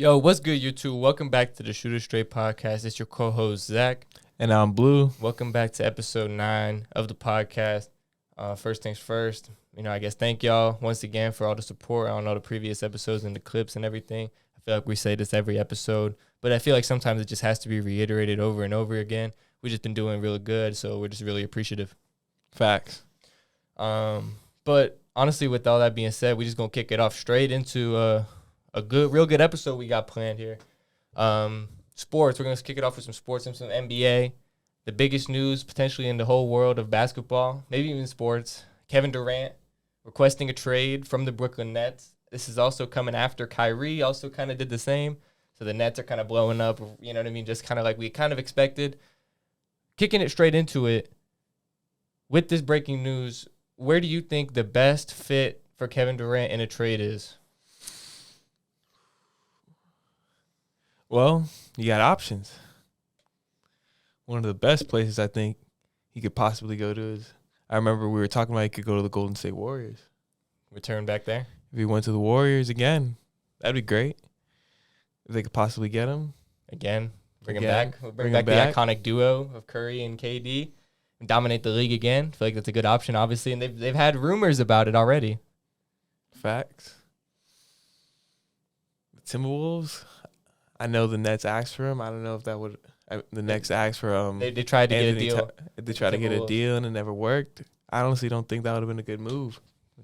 Yo, what's good, YouTube? Welcome back to the Straight Podcast. It's your co-host, Zach. And I'm Blue. Welcome back to episode 9 of the podcast. First things first, I guess thank y'all once again for all the support on all the previous episodes and the clips and everything. I feel like we say this every episode, but I feel like sometimes it just has to be reiterated over and over again. We've just been doing really good, so we're just really appreciative. Facts. But honestly, with all that being said, we're just going to kick it off straight into a real good episode we got planned here. Sports, we're going to kick it off with some sports and some NBA. The biggest news potentially in the whole world of basketball, maybe even sports, Kevin Durant requesting a trade from the Brooklyn Nets. This is also coming after Kyrie also kind of did the same. So the Nets are kind of blowing up, you know what I mean? Just kind of like we kind of expected. Kicking it straight into it, with this breaking news, where do you think the best fit for Kevin Durant in a trade is? Well, you got options. One of the best places I think he could possibly go to is, I remember we were talking about he could go to the Golden State Warriors. Return back there? If he went to the Warriors again, that'd be great. If they could possibly get him. Again, bring him back. Bring back the iconic duo of Curry and KD and dominate the league again. I feel like that's a good option, obviously, and they've had rumors about it already. Facts. The Timberwolves, I know the Nets asked for him. I don't know if that would... The Nets asked for They tried to get a deal. They tried to get a deal and it never worked. I honestly don't think that would have been a good move.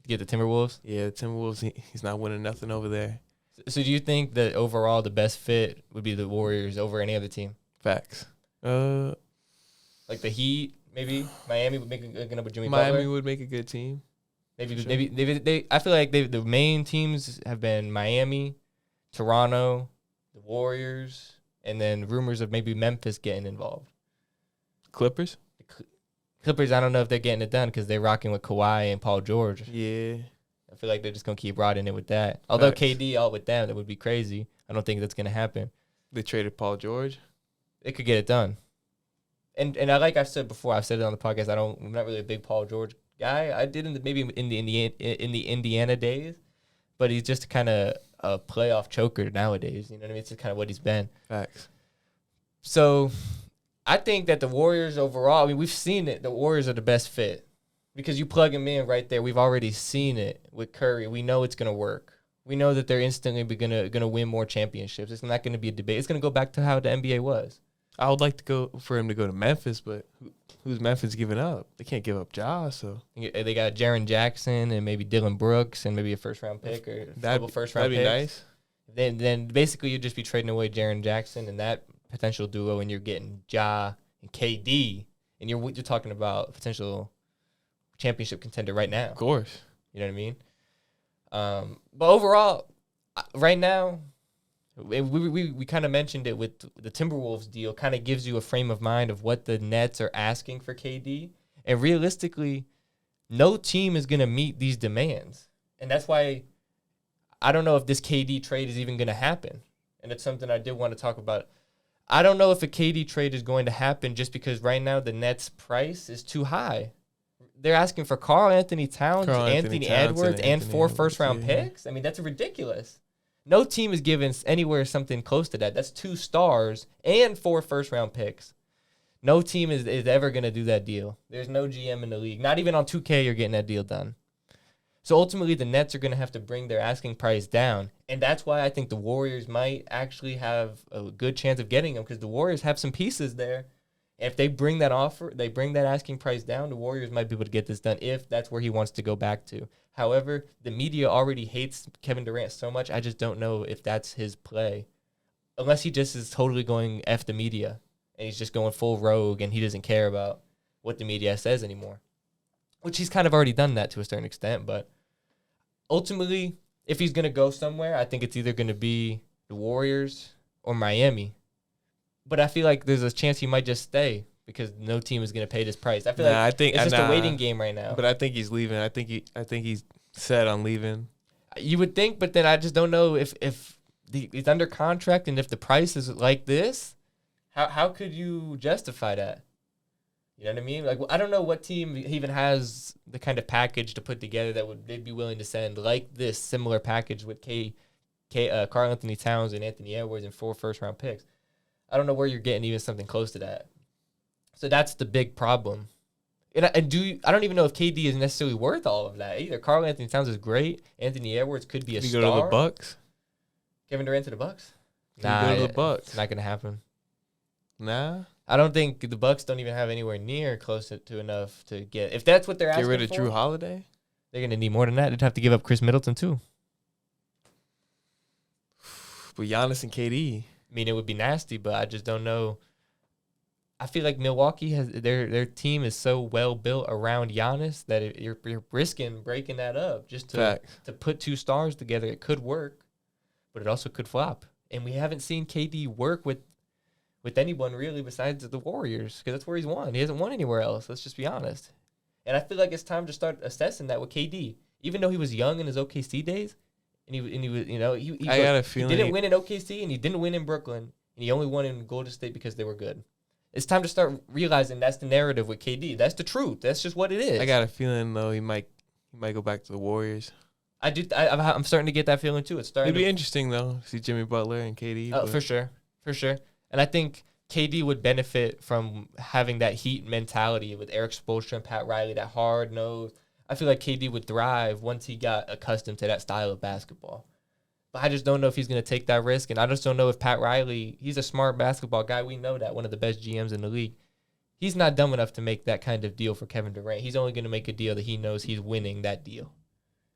Get the Timberwolves? Yeah, the Timberwolves, he's not winning nothing over there. So do you think that overall the best fit would be the Warriors over any other team? Facts. Like the Heat, maybe? Miami would make a good with Jimmy Butler? Miami would make a good team. Maybe sure. They I feel like the main teams have been Miami, Toronto, the Warriors, and then rumors of maybe Memphis getting involved. Clippers? Clippers, I don't know if they're getting it done because they're rocking with Kawhi and Paul George. Yeah. I feel like they're just going to keep riding it with that. Although Facts. KD all with them, that would be crazy. I don't think that's going to happen. They traded Paul George. They could get it done. And I like I've said before, I've said it on the podcast, I'm not really a big Paul George guy. I did maybe in the Indiana days, but he's just kind of a playoff choker nowadays. You know what I mean? It's just kind of what he's been. Facts. So I think that the Warriors overall, we've seen it. The Warriors are the best fit because you plug them in right there. We've already seen it with Curry. We know it's going to work. We know that they're instantly going to win more championships. It's not going to be a debate. It's going to go back to how the NBA was. I would like to go for him to go to Memphis, but who's Memphis giving up? They can't give up Ja, so. They got Jaren Jackson and maybe Dylan Brooks and maybe a first-round pick or couple first-round picks. That'd be nice. Then basically you'd just be trading away Jaren Jackson and that potential duo, and you're getting Ja and KD, and you're talking about potential championship contender right now. Of course. You know what I mean? But overall, right now, we kind of mentioned it with the Timberwolves deal, kind of gives you a frame of mind of what the Nets are asking for KD. And realistically, no team is going to meet these demands. And that's why I don't know if this KD trade is even going to happen. And it's something I did want to talk about. I don't know if a KD trade is going to happen just because right now the Nets' price is too high. They're asking for Karl-Anthony Towns, Anthony Edwards, and 4 first-round picks. I mean, that's ridiculous. No team is given anywhere something close to that. That's 2 stars and 4 first-round picks. No team is ever going to do that deal. There's no GM in the league. Not even on 2K you're getting that deal done. So ultimately, the Nets are going to have to bring their asking price down. And that's why I think the Warriors might actually have a good chance of getting him because the Warriors have some pieces there. And if they bring that asking price down, the Warriors might be able to get this done if that's where he wants to go back to. However, the media already hates Kevin Durant so much, I just don't know if that's his play. Unless he just is totally going F the media and he's just going full rogue and he doesn't care about what the media says anymore. Which he's kind of already done that to a certain extent, but ultimately, if he's going to go somewhere, I think it's either going to be the Warriors or Miami. But I feel like there's a chance he might just stay because no team is going to pay this price. I feel it's just a waiting game right now. But I think he's leaving. I think he's set on leaving. You would think, but then I just don't know if he's under contract and if the price is like this, how could you justify that? You know what I mean? Like, I don't know what team even has the kind of package to put together that they'd be willing to send like this similar package with Karl Anthony Towns and Anthony Edwards and 4 first-round picks. I don't know where you're getting even something close to that. So that's the big problem. And I don't even know if KD is necessarily worth all of that either. Karl Anthony Towns is great. Anthony Edwards could be a star. You go to the Bucks? Kevin Durant to the Bucks? Nah, go to the Bucks. It's not going to happen. Nah? I don't think the Bucks don't even have anywhere near close to enough to get. If that's what they're asking for. Get rid of Drew Holiday? They're going to need more than that. They'd have to give up Chris Middleton too. But Giannis and KD. I mean, it would be nasty, but I just don't know. I feel like Milwaukee has their team is so well built around Giannis that you're risking breaking that up just to put 2 stars together. It could work, but it also could flop. And we haven't seen KD work with anyone really besides the Warriors because that's where he's won. He hasn't won anywhere else. Let's just be honest. And I feel like it's time to start assessing that with KD. Even though he was young in his OKC days, and he was I got a feeling he didn't win in OKC and he didn't win in Brooklyn and he only won in Golden State because they were good. It's time to start realizing that's the narrative with KD. That's the truth. That's just what it is. I got a feeling though he might go back to the Warriors. I'm starting to get that feeling too. It'd be interesting though. See Jimmy Butler and KD. Oh, for sure. And I think KD would benefit from having that Heat mentality with Eric Spoelstra and Pat Riley, that hard nose. I feel like KD would thrive once he got accustomed to that style of basketball. But I just don't know if he's going to take that risk. And I just don't know if Pat Riley, he's a smart basketball guy. We know that, one of the best GMs in the league. He's not dumb enough to make that kind of deal for Kevin Durant. He's only going to make a deal that he knows he's winning that deal.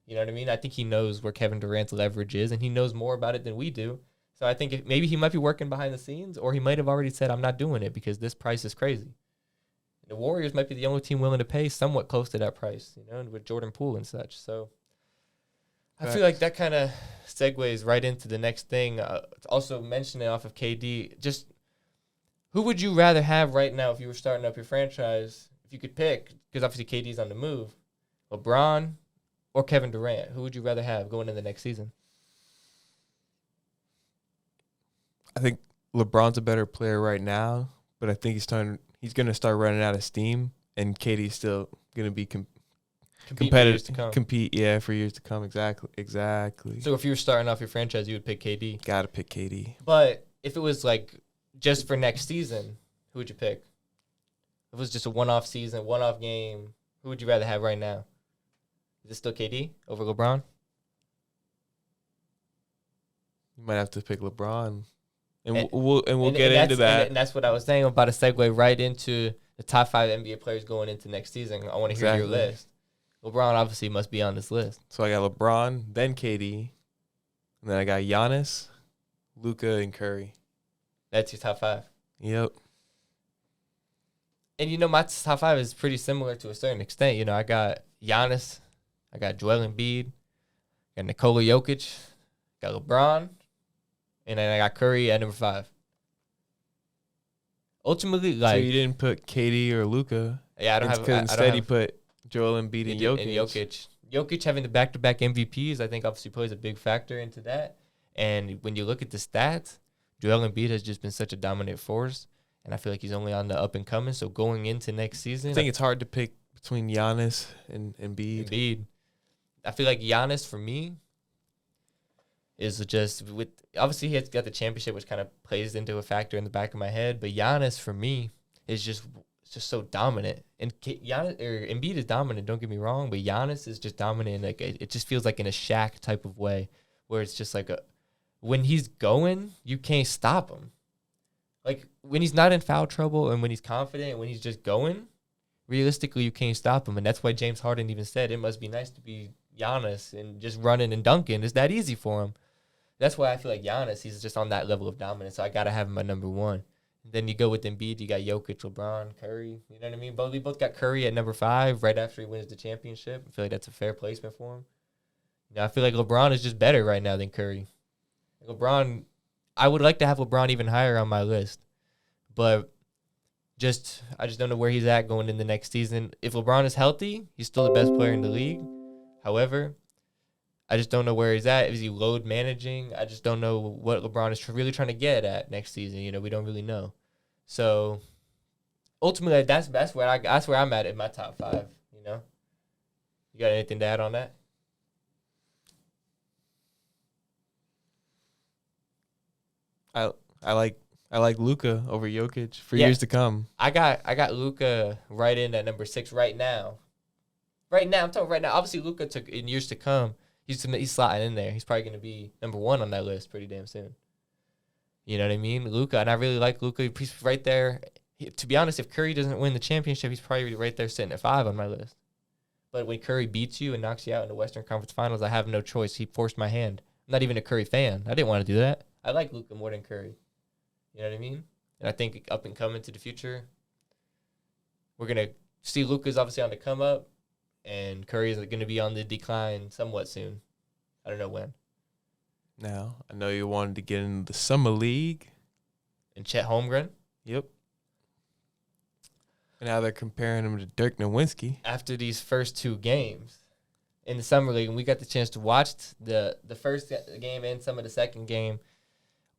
You know what I mean? I think he knows where Kevin Durant's leverage is, and he knows more about it than we do. So I think maybe he might be working behind the scenes, or he might have already said, I'm not doing it because this price is crazy. The Warriors might be the only team willing to pay somewhat close to that price, with Jordan Poole and such. So I feel like that kind of segues right into the next thing. Also mentioning off of KD, just who would you rather have right now if you were starting up your franchise? If you could pick, because obviously KD's on the move, LeBron or Kevin Durant? Who would you rather have going into the next season? I think LeBron's a better player right now, but I think he's going to start running out of steam, and KD's still going to be competitive, compete for years to come. Exactly. So if you were starting off your franchise, you would pick KD. Gotta pick KD. But if it was like just for next season, who would you pick? If it was just a one-off season, one-off game, who would you rather have right now? Is it still KD over LeBron? You might have to pick LeBron, and we'll get into that. And that's what I was saying. I'm about to segue right into the top 5 NBA players going into next season. I want to hear your list. LeBron obviously must be on this list. So I got LeBron, then KD, and then I got Giannis, Luka, and Curry. That's your top 5. Yep. And my top 5 is pretty similar to a certain extent. I got Giannis, I got Joel Embiid, I got Nikola Jokic, got LeBron, and then I got Curry at number 5. Ultimately, so you didn't put KD or Luka. Yeah, I don't have. Instead, you put Joel Embiid and Jokic. Jokic having the back-to-back MVPs, I think, obviously plays a big factor into that. And when you look at the stats, Joel Embiid has just been such a dominant force, and I feel like he's only on the up and coming. So going into next season, I think it's hard to pick between Giannis and Embiid. I feel like Giannis for me is just with obviously he's got the championship, which kind of plays into a factor in the back of my head. But Giannis for me is just so dominant, and Embiid is dominant. Don't get me wrong, but Giannis is just dominant. Like it just feels like in a Shaq type of way, where it's just like when he's going, you can't stop him. Like when he's not in foul trouble and when he's confident and when he's just going, realistically you can't stop him. And that's why James Harden even said it must be nice to be Giannis and just running and dunking. It's that easy for him. That's why I feel like Giannis, he's just on that level of dominance. So I got to have him at number 1. And then you go with Embiid, you got Jokic, LeBron, Curry. You know what I mean? We both got Curry at number 5 right after he wins the championship. I feel like that's a fair placement for him. I feel like LeBron is just better right now than Curry. LeBron, I would like to have LeBron even higher on my list. But I just don't know where he's at going in the next season. If LeBron is healthy, he's still the best player in the league. However, I just don't know where he's at. Is he load managing? I just don't know what LeBron is really trying to get at next season. We don't really know. So ultimately, that's where I'm at in my top 5. You got anything to add on that? I like Luka over Jokic for years to come. I got Luka right in at number 6 right now. I'm talking right now. Obviously, Luka took in years to come. He's slotting in there. He's probably going to be number 1 on that list pretty damn soon. You know what I mean? Luka, and I really like Luka. He's right there. To be honest, if Curry doesn't win the championship, he's probably right there sitting at 5 on my list. But when Curry beats you and knocks you out in the Western Conference Finals, I have no choice. He forced my hand. I'm not even a Curry fan. I didn't want to do that. I like Luka more than Curry. You know what I mean? And I think up and coming to the future, we're going to see Luka's obviously on the come up, and Curry is going to be on the decline somewhat soon. I don't know when. Now, I know you wanted to get into the Summer League. And Chet Holmgren? Yep. And now they're comparing him to Dirk Nowitzki. After these first 2 games in the Summer League, and we got the chance to watch the first game and some of the second game,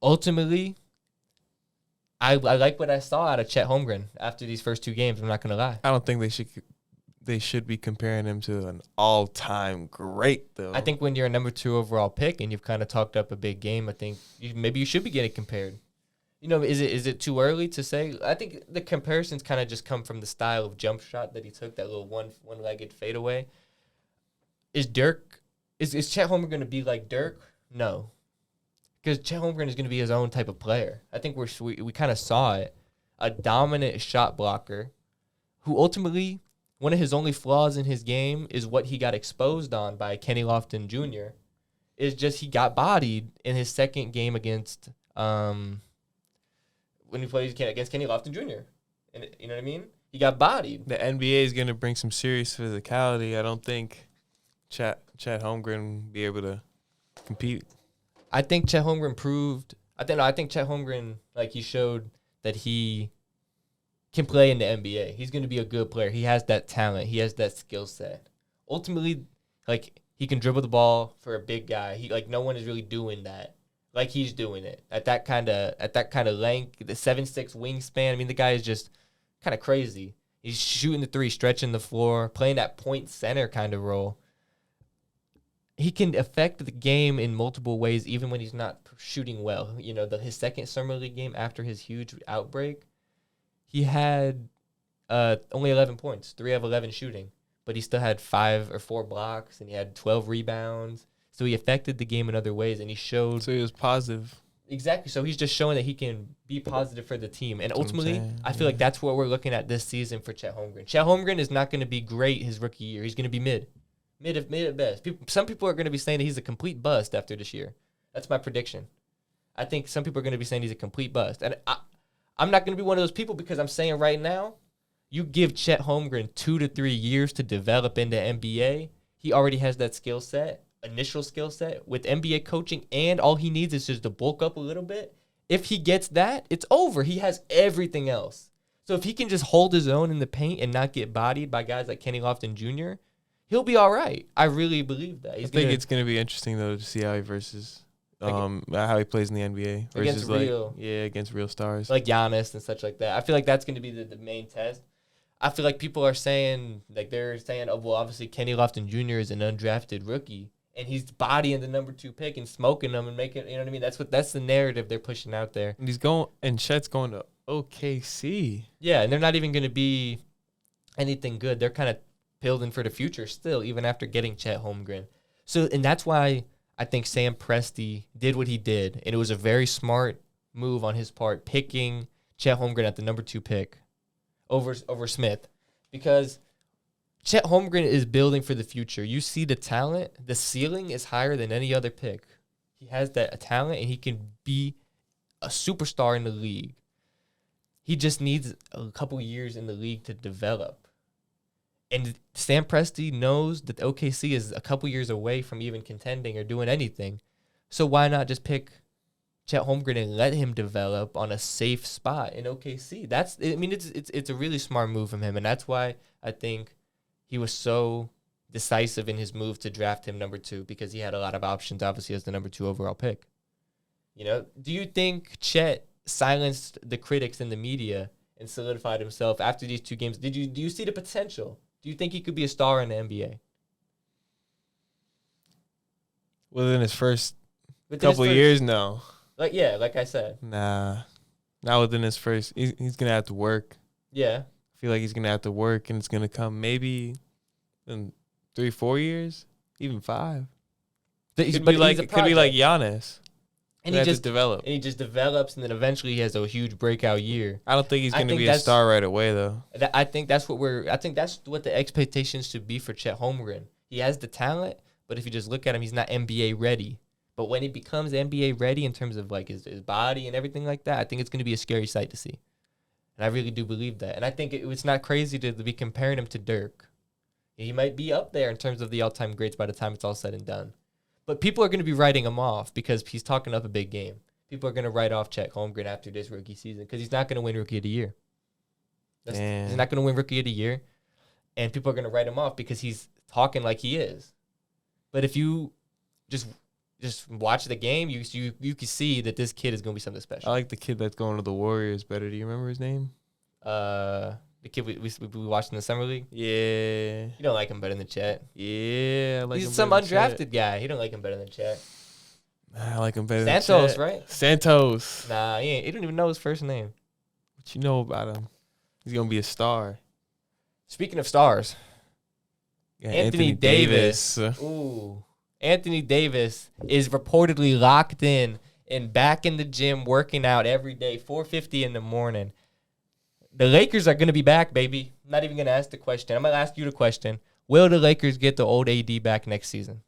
ultimately, I like what I saw out of Chet Holmgren after these first 2 games. I'm not going to lie. I don't think they should be comparing him to an all-time great, though. I think when you're a number 2 overall pick and you've kind of talked up a big game, I think maybe you should be getting compared. You know, is it too early to say? I think the comparisons kind of just come from the style of jump shot that he took, that little one-legged fadeaway. Is Chet Holmgren going to be like Dirk? No. Because Chet Holmgren is going to be his own type of player. I think we kind of saw it. A dominant shot blocker who ultimately, one of his only flaws in his game is what he got exposed on by Kenny Lofton Jr. is just he got bodied in his second game against when he plays against Kenny Lofton Jr. And you know what I mean? He got bodied. The NBA is going to bring some serious physicality. I don't think Chet Holmgren will be able to compete. I think Chet Holmgren proved. I think Chet Holmgren, like, he showed that he can play in the NBA. He's going to be a good player. He has that talent. He has that skill set. Ultimately, like, he can dribble the ball for a big guy. No one is really doing that. Like, he's doing it at that kind of length, the 7'6" wingspan. I mean, the guy is just kind of crazy. He's shooting the 3, stretching the floor, playing that point center kind of role. He can affect the game in multiple ways, even when he's not shooting well. You know, his second Summer League game after his huge outbreak, he had only 11 points, 3 of 11 shooting, but he still had 5 or 4 blocks, and he had 12 rebounds. So he affected the game in other ways, and he showed. So he was positive. Exactly. So he's just showing that he can be positive for the team. And ultimately, I feel like that's what we're looking at this season for Chet Holmgren. Chet Holmgren is not going to be great his rookie year. He's going to be mid at best. Some people are going to be saying that he's a complete bust after this year. That's my prediction. I think some people are going to be saying he's a complete bust. And I'm not going to be one of those people, because I'm saying right now, you give Chet Holmgren 2 to 3 years to develop into NBA. He already has that initial skill set with NBA coaching, and all he needs is just to bulk up a little bit. If he gets that, it's over. He has everything else. So if he can just hold his own in the paint and not get bodied by guys like Kenny Lofton Jr., he'll be all right. I really believe that. I think it's going to be interesting, though, to see how he how he plays in the NBA versus against real stars like Giannis and such like that. I feel like that's going to be the main test. I feel like people are saying, oh, well, obviously Kenny Lofton Jr. is an undrafted rookie, and he's bodying the number 2 pick and smoking them and making, you know what I mean? That's the narrative they're pushing out there. And Chet's going to OKC. Yeah, and they're not even going to be anything good. They're kind of building for the future still, even after getting Chet Holmgren. So, and that's why I think Sam Presti did what he did, and it was a very smart move on his part, picking Chet Holmgren at the number 2 pick over Smith, because Chet Holmgren is building for the future. You see the talent. The ceiling is higher than any other pick. He has that talent, and he can be a superstar in the league. He just needs a couple years in the league to develop. And Sam Presti knows that OKC is a couple years away from even contending or doing anything. So why not just pick Chet Holmgren and let him develop on a safe spot in OKC? It's a really smart move from him, and that's why I think he was so decisive in his move to draft him number 2, because he had a lot of options, obviously, as the number 2 overall pick. You know, do you think Chet silenced the critics in the media and solidified himself after these 2 games? Do you see the potential? Do you think he could be a star in the NBA? Within his first couple of years, no. Like I said. Nah. Not within his first. He's going to have to work. Yeah. I feel like he's going to have to work, and it's going to come maybe in 3-4 years, even 5. Could be like Giannis. And he just develops, and then eventually he has a huge breakout year. I don't think he's going to be a star right away, though. I think that's what the expectations should be for Chet Holmgren. He has the talent, but if you just look at him, he's not NBA ready. But when he becomes NBA ready in terms of like his body and everything like that, I think it's going to be a scary sight to see. And I really do believe that. And I think it's not crazy to be comparing him to Dirk. He might be up there in terms of the all-time greats by the time it's all said and done. But people are going to be writing him off because he's talking up a big game. People are going to write off Chet Holmgren after this rookie season because he's not going to win Rookie of the Year. He's not going to win Rookie of the Year. And people are going to write him off because he's talking like he is. But if you just watch the game, you can see that this kid is going to be something special. I like the kid that's going to the Warriors better. Do you remember his name? The kid we watched in the summer league. Yeah, you don't like him better than Chet. Yeah, I like he's him some undrafted guy. He don't like him better than Chet. I like him better than Santos, right? Santos. Nah, he don't even know his first name. What you know about him? He's gonna be a star. Speaking of stars, Anthony Davis. Ooh, Anthony Davis is reportedly locked in and back in the gym working out every day, 4:50 in the morning. The Lakers are going to be back, baby. I'm not even going to ask the question. I'm going to ask you the question. Will the Lakers get the old AD back next season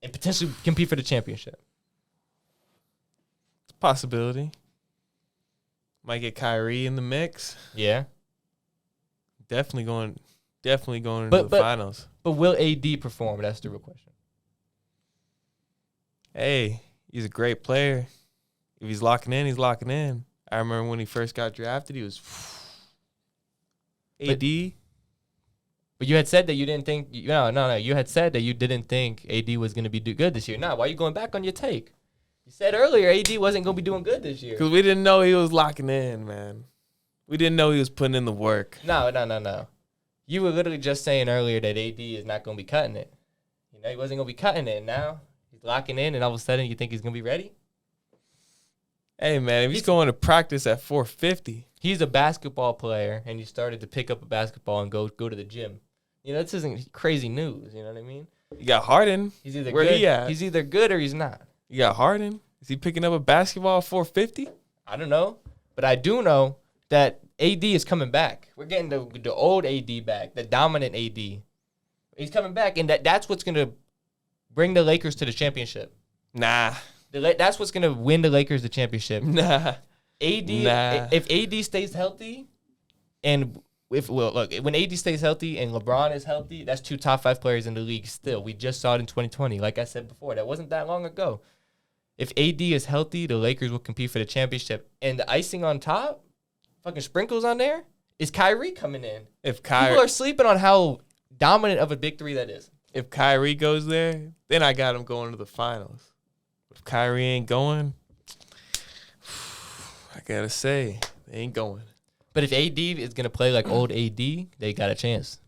and potentially compete for the championship? It's a possibility. Might get Kyrie in the mix. Yeah. Definitely going into the finals. But will AD perform? That's the real question. Hey, he's a great player. If he's locking in, he's locking in. I remember when he first got drafted, he was AD. But you had said that you didn't think no. You had said that you didn't think AD was going to be good this year. Nah, why are you going back on your take? You said earlier AD wasn't going to be doing good this year. Because we didn't know he was locking in, man. We didn't know he was putting in the work. No. You were literally just saying earlier that AD is not going to be cutting it. He wasn't going to be cutting it. Now he's locking in, and all of a sudden you think he's going to be ready? Hey, man, if he's going to practice at 4:50. He's a basketball player, and he started to pick up a basketball and go to the gym. This isn't crazy news. You know what I mean? You got Harden. He's either Where good. He at? He's either good or he's not. You got Harden. Is he picking up a basketball at 4:50? I don't know. But I do know that AD is coming back. We're getting the old AD back, the dominant AD. He's coming back, and that's what's going to bring the Lakers to the championship. Nah. That's what's going to win the Lakers the championship. Nah. If AD stays healthy, and when AD stays healthy and LeBron is healthy, that's 2 top 5 players in the league still. We just saw it in 2020. Like I said before, that wasn't that long ago. If AD is healthy, the Lakers will compete for the championship. And the icing on top, fucking sprinkles on there, is Kyrie coming in. People are sleeping on how dominant of a victory that is. If Kyrie goes there, then I got him going to the finals. If Kyrie ain't going, I gotta say, they ain't going. But if AD is gonna play like old AD, they got a chance.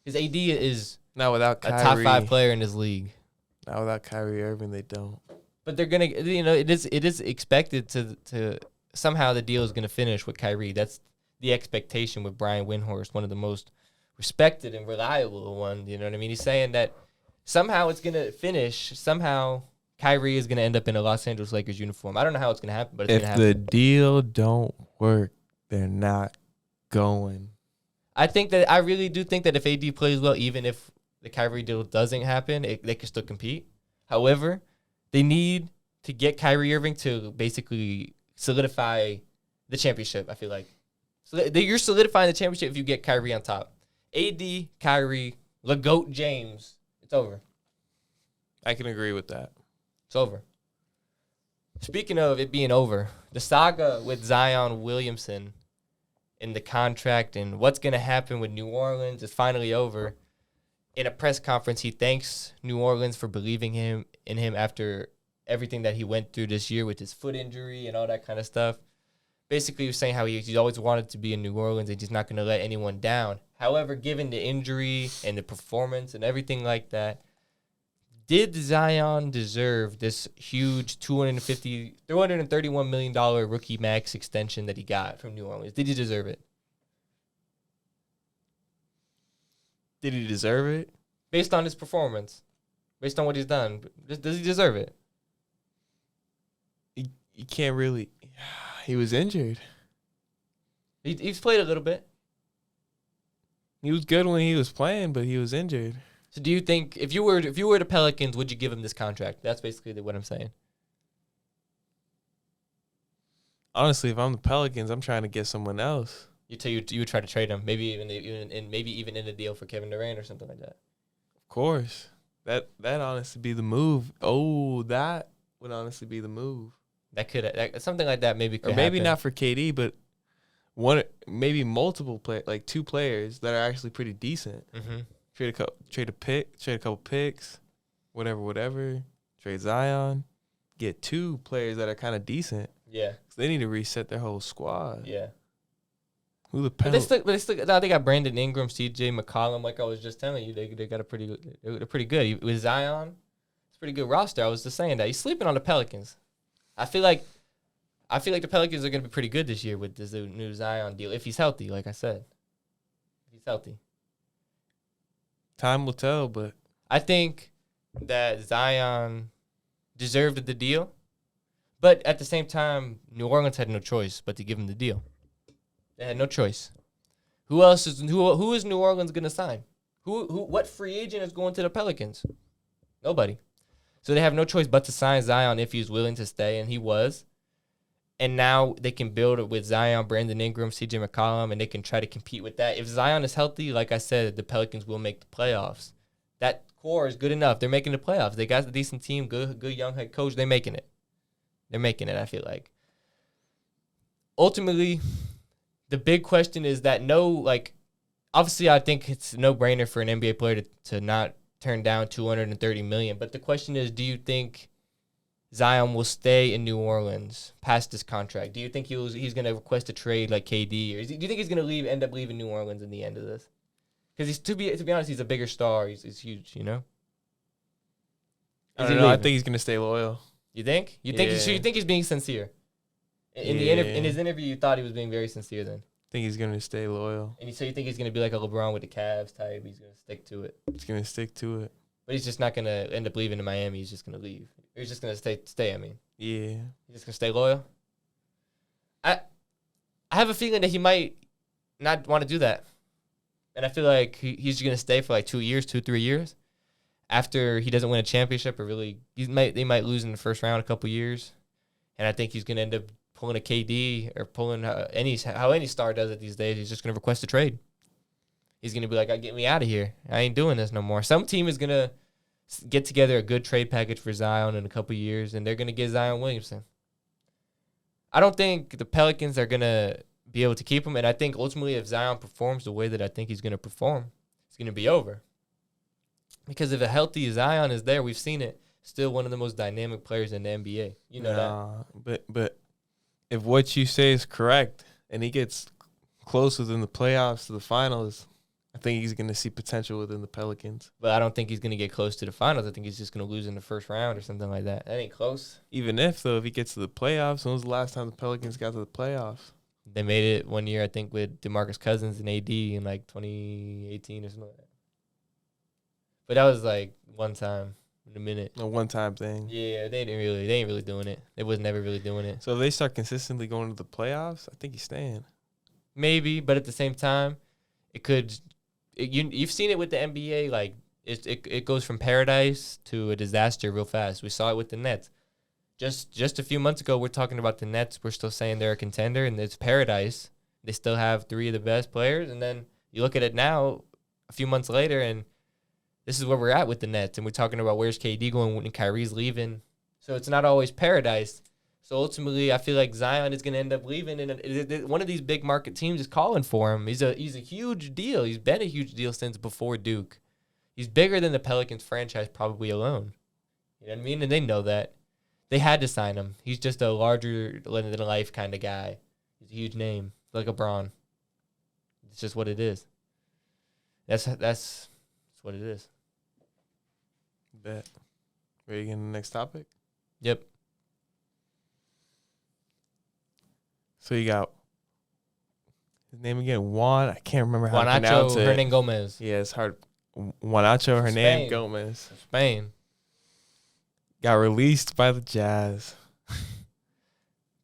Because AD is not without Kyrie, a top 5 player in this league. Not without Kyrie Irving, they don't. But they're gonna, it is expected to somehow the deal is gonna finish with Kyrie. That's the expectation with Brian Windhorst, one of the most respected and reliable ones. You know what I mean? He's saying that somehow it's gonna finish. Somehow Kyrie is gonna end up in a Los Angeles Lakers uniform. I don't know how it's gonna happen, but it's gonna happen. If the deal don't work, they're not going. I really do think that if AD plays well, even if the Kyrie deal doesn't happen, they can still compete. However, they need to get Kyrie Irving to basically solidify the championship, I feel like. So you're solidifying the championship if you get Kyrie on top. AD, Kyrie, LeGoat James, it's over. I can agree with that. It's over. Speaking of it being over, the saga with Zion Williamson and the contract and what's going to happen with New Orleans is finally over. In a press conference, he thanks New Orleans for believing in him after everything that he went through this year with his foot injury and all that kind of stuff. Basically, he was saying how he's always wanted to be in New Orleans and he's not going to let anyone down. However, given the injury and the performance and everything like that, Did Zion deserve this huge $231 million rookie max extension that he got from New Orleans? Did he deserve it? Did he deserve it? Based on his performance, based on what he's done, does he deserve it? You can't really. He was injured. He's played a little bit. He was good when he was playing, but he was injured. So do you think if you were the Pelicans, would you give him this contract? That's basically what I'm saying. Honestly, if I'm the Pelicans, I'm trying to get someone else. You would try to trade him, maybe even in a deal for Kevin Durant or something like that. Of course, that honestly be the move. Oh, that would honestly be the move. Something like that maybe could or maybe happen. Not for KD, but maybe multiple like two players that are actually pretty decent. Mm-hmm. Trade a couple picks, whatever. Trade Zion, get two players that are kind of decent. Yeah, they need to reset their whole squad. Yeah. Who the they got Brandon Ingram, CJ McCollum. Like I was just telling you, they got a pretty good. They're pretty good with Zion. It's a pretty good roster. I was just saying that he's sleeping on the Pelicans. I feel like the Pelicans are going to be pretty good this year with this new Zion deal if he's healthy. Like I said, if he's healthy. Time will tell, but I think that Zion deserved the deal, but at the same time, New Orleans had no choice but to give him the deal. They had no choice. Who is New Orleans going to sign? What free agent is going to the Pelicans? Nobody. So they have no choice but to sign Zion if he's willing to stay, and he was. And now they can build it with Zion, Brandon Ingram, CJ McCollum, and they can try to compete with that. If Zion is healthy, like I said, the Pelicans will make the playoffs. That core is good enough. They're making the playoffs. They got a decent team, good young head coach. They're making it. I feel like. Ultimately, the big question is that obviously I think it's a no-brainer for an NBA player to not turn down $230 million. But the question is, do you think Zion will stay in New Orleans past this contract? Do you think he's going to request a trade like KD? Or do you think he's going to end up leaving New Orleans in the end of this? Because to be honest, he's a bigger star. He's huge, you know? I don't know. I think he's going to stay loyal. You think? You think he's being sincere? In his interview, you thought he was being very sincere then? I think he's going to stay loyal. And so you think he's going to be like a LeBron with the Cavs type? He's going to stick to it? He's going to stick to it. But he's just not going to end up leaving in Miami. He's just going to leave. He's just going to stay, I mean. Yeah. He's just going to stay loyal? I have a feeling that he might not want to do that. And I feel like he's going to stay for like 2 years, 3 years. After he doesn't win a championship they might lose in the first round a couple years. And I think he's going to end up pulling a KD or pulling how any star does it these days. He's just going to request a trade. He's going to be like, get me out of here. I ain't doing this no more. Some team is going to get together a good trade package for Zion in a couple years, and they're going to get Zion Williamson. I don't think the Pelicans are going to be able to keep him, and I think ultimately if Zion performs the way that I think he's going to perform, it's going to be over. Because if a healthy Zion is there, we've seen it, still one of the most dynamic players in the NBA. You know that. But if what you say is correct and he gets closer than the playoffs to the finals, I think he's going to see potential within the Pelicans. But I don't think he's going to get close to the finals. I think he's just going to lose in the first round or something like that. That ain't close. Even if he gets to the playoffs, when was the last time the Pelicans got to the playoffs? They made it one year, I think, with DeMarcus Cousins and AD in like 2018 or something like that. But that was like one time in a minute. A one-time thing. Yeah, they ain't really doing it. They was never really doing it. So if they start consistently going to the playoffs, I think he's staying. Maybe, but at the same time, it could. You've seen it with the NBA. Like it goes from paradise to a disaster real fast. We saw it with the Nets. Just a few months ago, we're talking about the Nets. We're still saying they're a contender, and it's paradise. They still have 3 of the best players, and then you look at it now, a few months later, and this is where we're at with the Nets, and we're talking about where's KD going when Kyrie's leaving. So it's not always paradise. So ultimately, I feel like Zion is going to end up leaving, and one of these big market teams is calling for him. He's a huge deal. He's been a huge deal since before Duke. He's bigger than the Pelicans franchise probably alone. You know what I mean? And they know that. They had to sign him. He's just a larger-than-life kind of guy. He's a huge name, like LeBron. It's just what it is. That's what it is. Bet. Ready to get in the next topic? Yep. So you got his name again, Juan. I can't remember how to pronounce it. Hernan Gomez. Yeah, it's hard. Juanacho Hernan Gomez. Spain. Got released by the Jazz.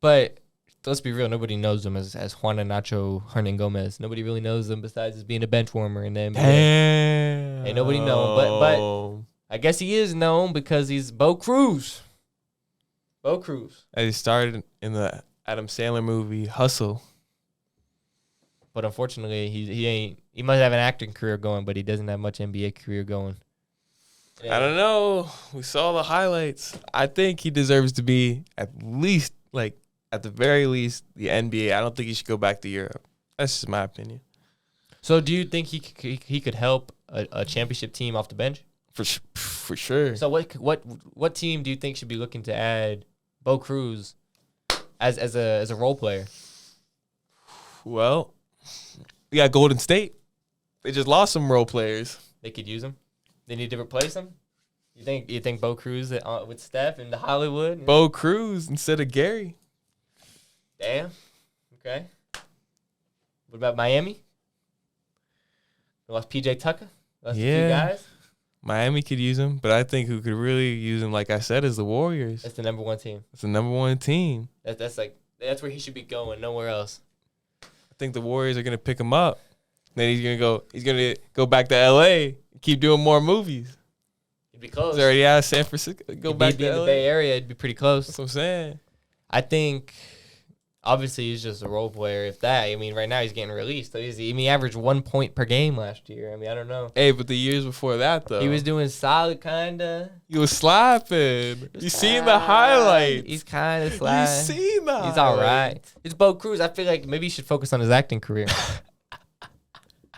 But let's be real, nobody knows him as Juanacho Hernan Gomez. Nobody really knows him besides as being a bench warmer in the NBA. Damn. Ain't nobody know him. But I guess he is known because he's Bo Cruz. Bo Cruz. He started in the Adam Sandler movie Hustle. But unfortunately, he might have an acting career going, but he doesn't have much NBA career going. Yeah. I don't know. We saw the highlights. I think he deserves to be at the very least, the NBA. I don't think he should go back to Europe. That's just my opinion. So do you think he could help a championship team off the bench? For sure. So what team do you think should be looking to add Bo Cruz as a role player? Well, we got Golden State. They just lost some role players. They could use him. They need to replace him. You think Bo Cruz with Steph in the Hollywood? Bo Cruz instead of Gary. Damn. Okay. What about Miami? They lost PJ Tucker. Lost a few guys. Miami could use him, but I think who could really use him, like I said, is the Warriors. That's the number one team. It's the number one team. That's where he should be going. Nowhere else. I think the Warriors are gonna pick him up. Then he's gonna go back to LA, keep doing more movies. He'd be close. He's already out of San Francisco. Go back to in LA. The Bay Area. It'd be pretty close. That's what I'm saying. I think obviously he's just a role player. If that, I mean, right now he's getting released. So he averaged 1 point per game last year. I mean, I don't know. Hey, but the years before that though, he was doing solid, kinda. He was slapping. You seen the highlights? He's kind of slapping. You seen the highlights? He's all right. It's Bo Cruz. I feel like maybe he should focus on his acting career.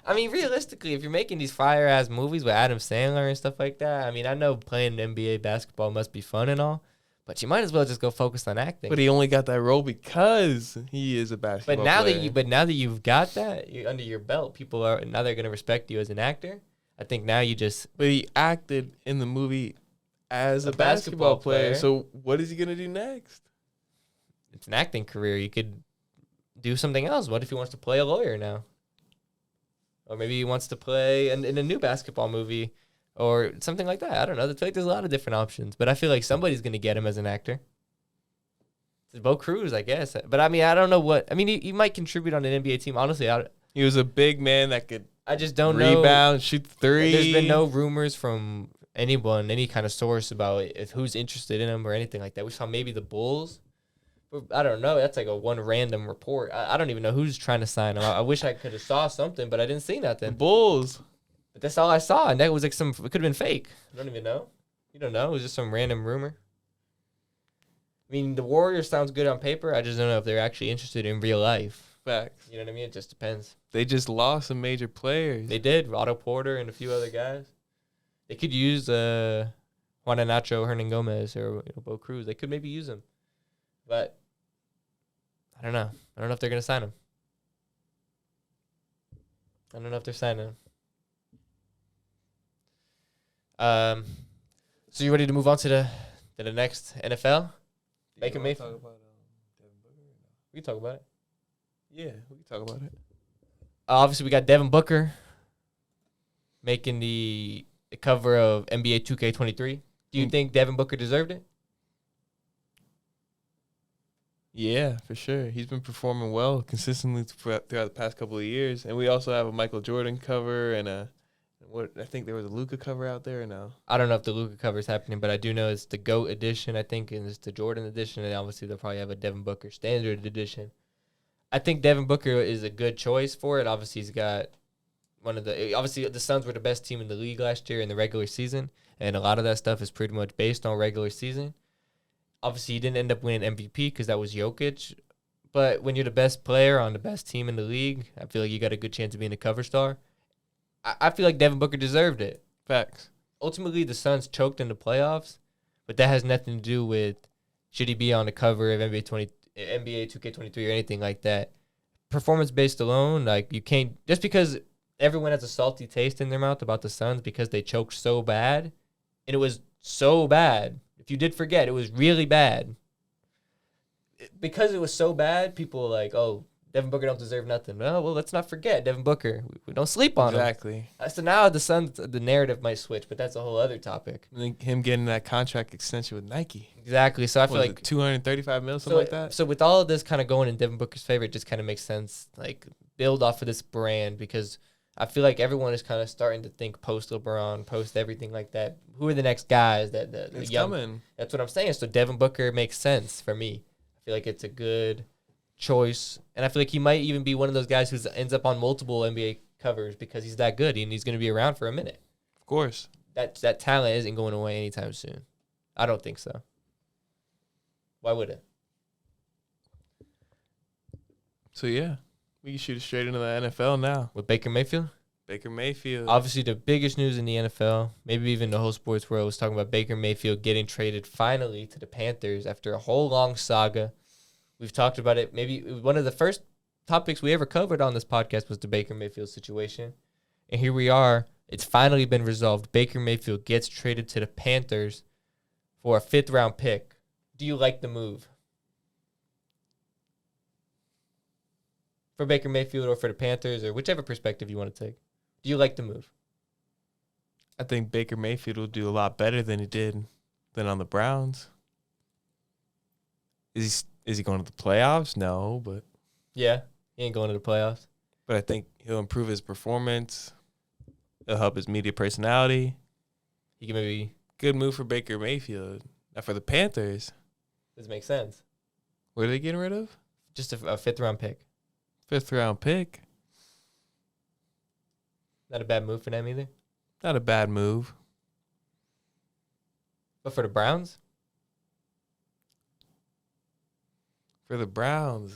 I mean, realistically, if you're making these fire-ass movies with Adam Sandler and stuff like that, I mean, I know playing NBA basketball must be fun and all, but you might as well just go focus on acting. But he only got that role because he is a basketball player. But now that you've got that under your belt, they're gonna respect you as an actor. I think now you just. But he acted in the movie as a basketball player. So what is he gonna do next? It's an acting career. You could do something else. What if he wants to play a lawyer now? Or maybe he wants to play in a new basketball movie or something like that. I don't know. I feel like there's a lot of different options. But I feel like somebody's going to get him as an actor. It's Bo Cruz, I guess. But, I mean, I don't know what. I mean, he might contribute on an NBA team. Honestly, he was a big man that could I just don't know. Rebound, shoot three. There's been no rumors from anyone, any kind of source about who's interested in him or anything like that. We saw maybe the Bulls. I don't know. That's like one random report. I don't even know who's trying to sign him. I wish I could have saw something, but I didn't see nothing. The Bulls. But that's all I saw, and that was like it could have been fake. I don't even know. You don't know. It was just some random rumor. I mean, the Warriors sounds good on paper. I just don't know if they're actually interested in real life. Facts. You know what I mean? It just depends. They just lost some major players. They did. Otto Porter and a few other guys. They could use Juanacho Hernan Gomez or Bo Cruz. They could maybe use him. But I don't know. I don't know if they're going to sign him. I don't know if they're signing him. So you ready to move on to the next NFL? Baker Mayfield. Talk about Devin Booker? We can talk about it. Yeah, we can talk about it. Obviously, we got Devin Booker making the cover of NBA 2K23. Do you think Devin Booker deserved it? Yeah, for sure. He's been performing well consistently throughout the past couple of years. And we also have a Michael Jordan cover and I think there was a Luka cover out there now. I don't know if the Luka cover is happening, but I do know it's the GOAT edition, I think, and it's the Jordan edition, and obviously they'll probably have a Devin Booker standard edition. I think Devin Booker is a good choice for it. Obviously, he's got obviously the Suns were the best team in the league last year in the regular season, and a lot of that stuff is pretty much based on regular season. Obviously, he didn't end up winning MVP because that was Jokic, but when you're the best player on the best team in the league, I feel like you got a good chance of being a cover star. I feel like Devin Booker deserved it. Facts. Ultimately, the Suns choked in the playoffs, but that has nothing to do with should he be on the cover of NBA 2K23 or anything like that. Performance-based alone, like you can't – just because everyone has a salty taste in their mouth about the Suns because they choked so bad, and it was so bad. If you did forget, it was really bad. Because it was so bad, people were like, oh, Devin Booker don't deserve nothing. Well, let's not forget Devin Booker. We don't sleep on him. Exactly. So now the narrative might switch, but that's a whole other topic. I think him getting that contract extension with Nike. Exactly. So I feel like $235 million, something like that. So with all of this kind of going in Devin Booker's favor, it just kind of makes sense. Like build off of this brand because I feel like everyone is kind of starting to think post LeBron, post everything like that. Who are the next guys that the young? Coming. That's what I'm saying. So Devin Booker makes sense for me. I feel like it's a good choice, and I feel like he might even be one of those guys who ends up on multiple NBA covers because he's that good and he's going to be around for a minute. Of course, that talent isn't going away anytime soon. I don't think so. Why would it? So yeah, we can shoot it straight into the NFL now with Baker Mayfield. Baker Mayfield, obviously the biggest news in the NFL, maybe even the whole sports world, was talking about Baker Mayfield getting traded finally to the Panthers after a whole long saga. We've talked about it. Maybe one of the first topics we ever covered on this podcast was the Baker Mayfield situation. And here we are. It's finally been resolved. Baker Mayfield gets traded to the Panthers for a 5th-round pick. Do you like the move? For Baker Mayfield or for the Panthers or whichever perspective you want to take. Do you like the move? I think Baker Mayfield will do a lot better than he did than on the Browns. Is he going to the playoffs? No, but yeah, he ain't going to the playoffs. But I think he'll improve his performance. It'll help his media personality. He can maybe good move for Baker Mayfield. Now for the Panthers, does it make sense? What are they getting rid of? Just a 5th-round pick. 5th-round pick. Not a bad move for them either. Not a bad move. But for the Browns. For the Browns,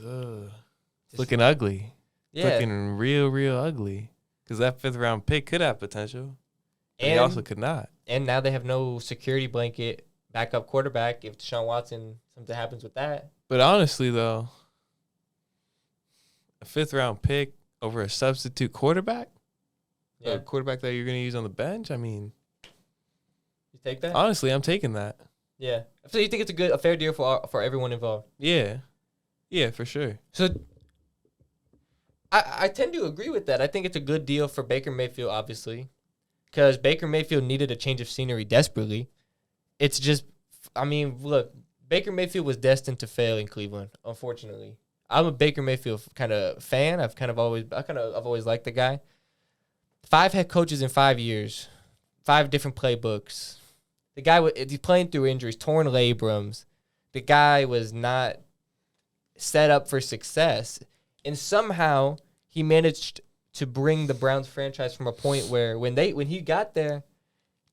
it's looking ugly. Yeah. Looking real ugly. Because that 5th-round pick could have potential. And he also could not. And now they have no security blanket backup quarterback if Deshaun Watson, something happens with that. But honestly, though, a 5th-round pick over a substitute quarterback? Yeah. A quarterback that you're going to use on the bench? I mean. You take that? Honestly, I'm taking that. Yeah. So you think it's a fair deal for everyone involved? Yeah. Yeah, for sure. So I tend to agree with that. I think it's a good deal for Baker Mayfield, obviously, because Baker Mayfield needed a change of scenery desperately. It's just, I mean, look, Baker Mayfield was destined to fail in Cleveland, unfortunately. I'm a Baker Mayfield kind of fan. I've always liked the guy. 5 head coaches in 5 years, 5 different playbooks. The guy he's playing through injuries, torn labrums. The guy was not set up for success, and somehow he managed to bring the Browns franchise from a point where when he got there,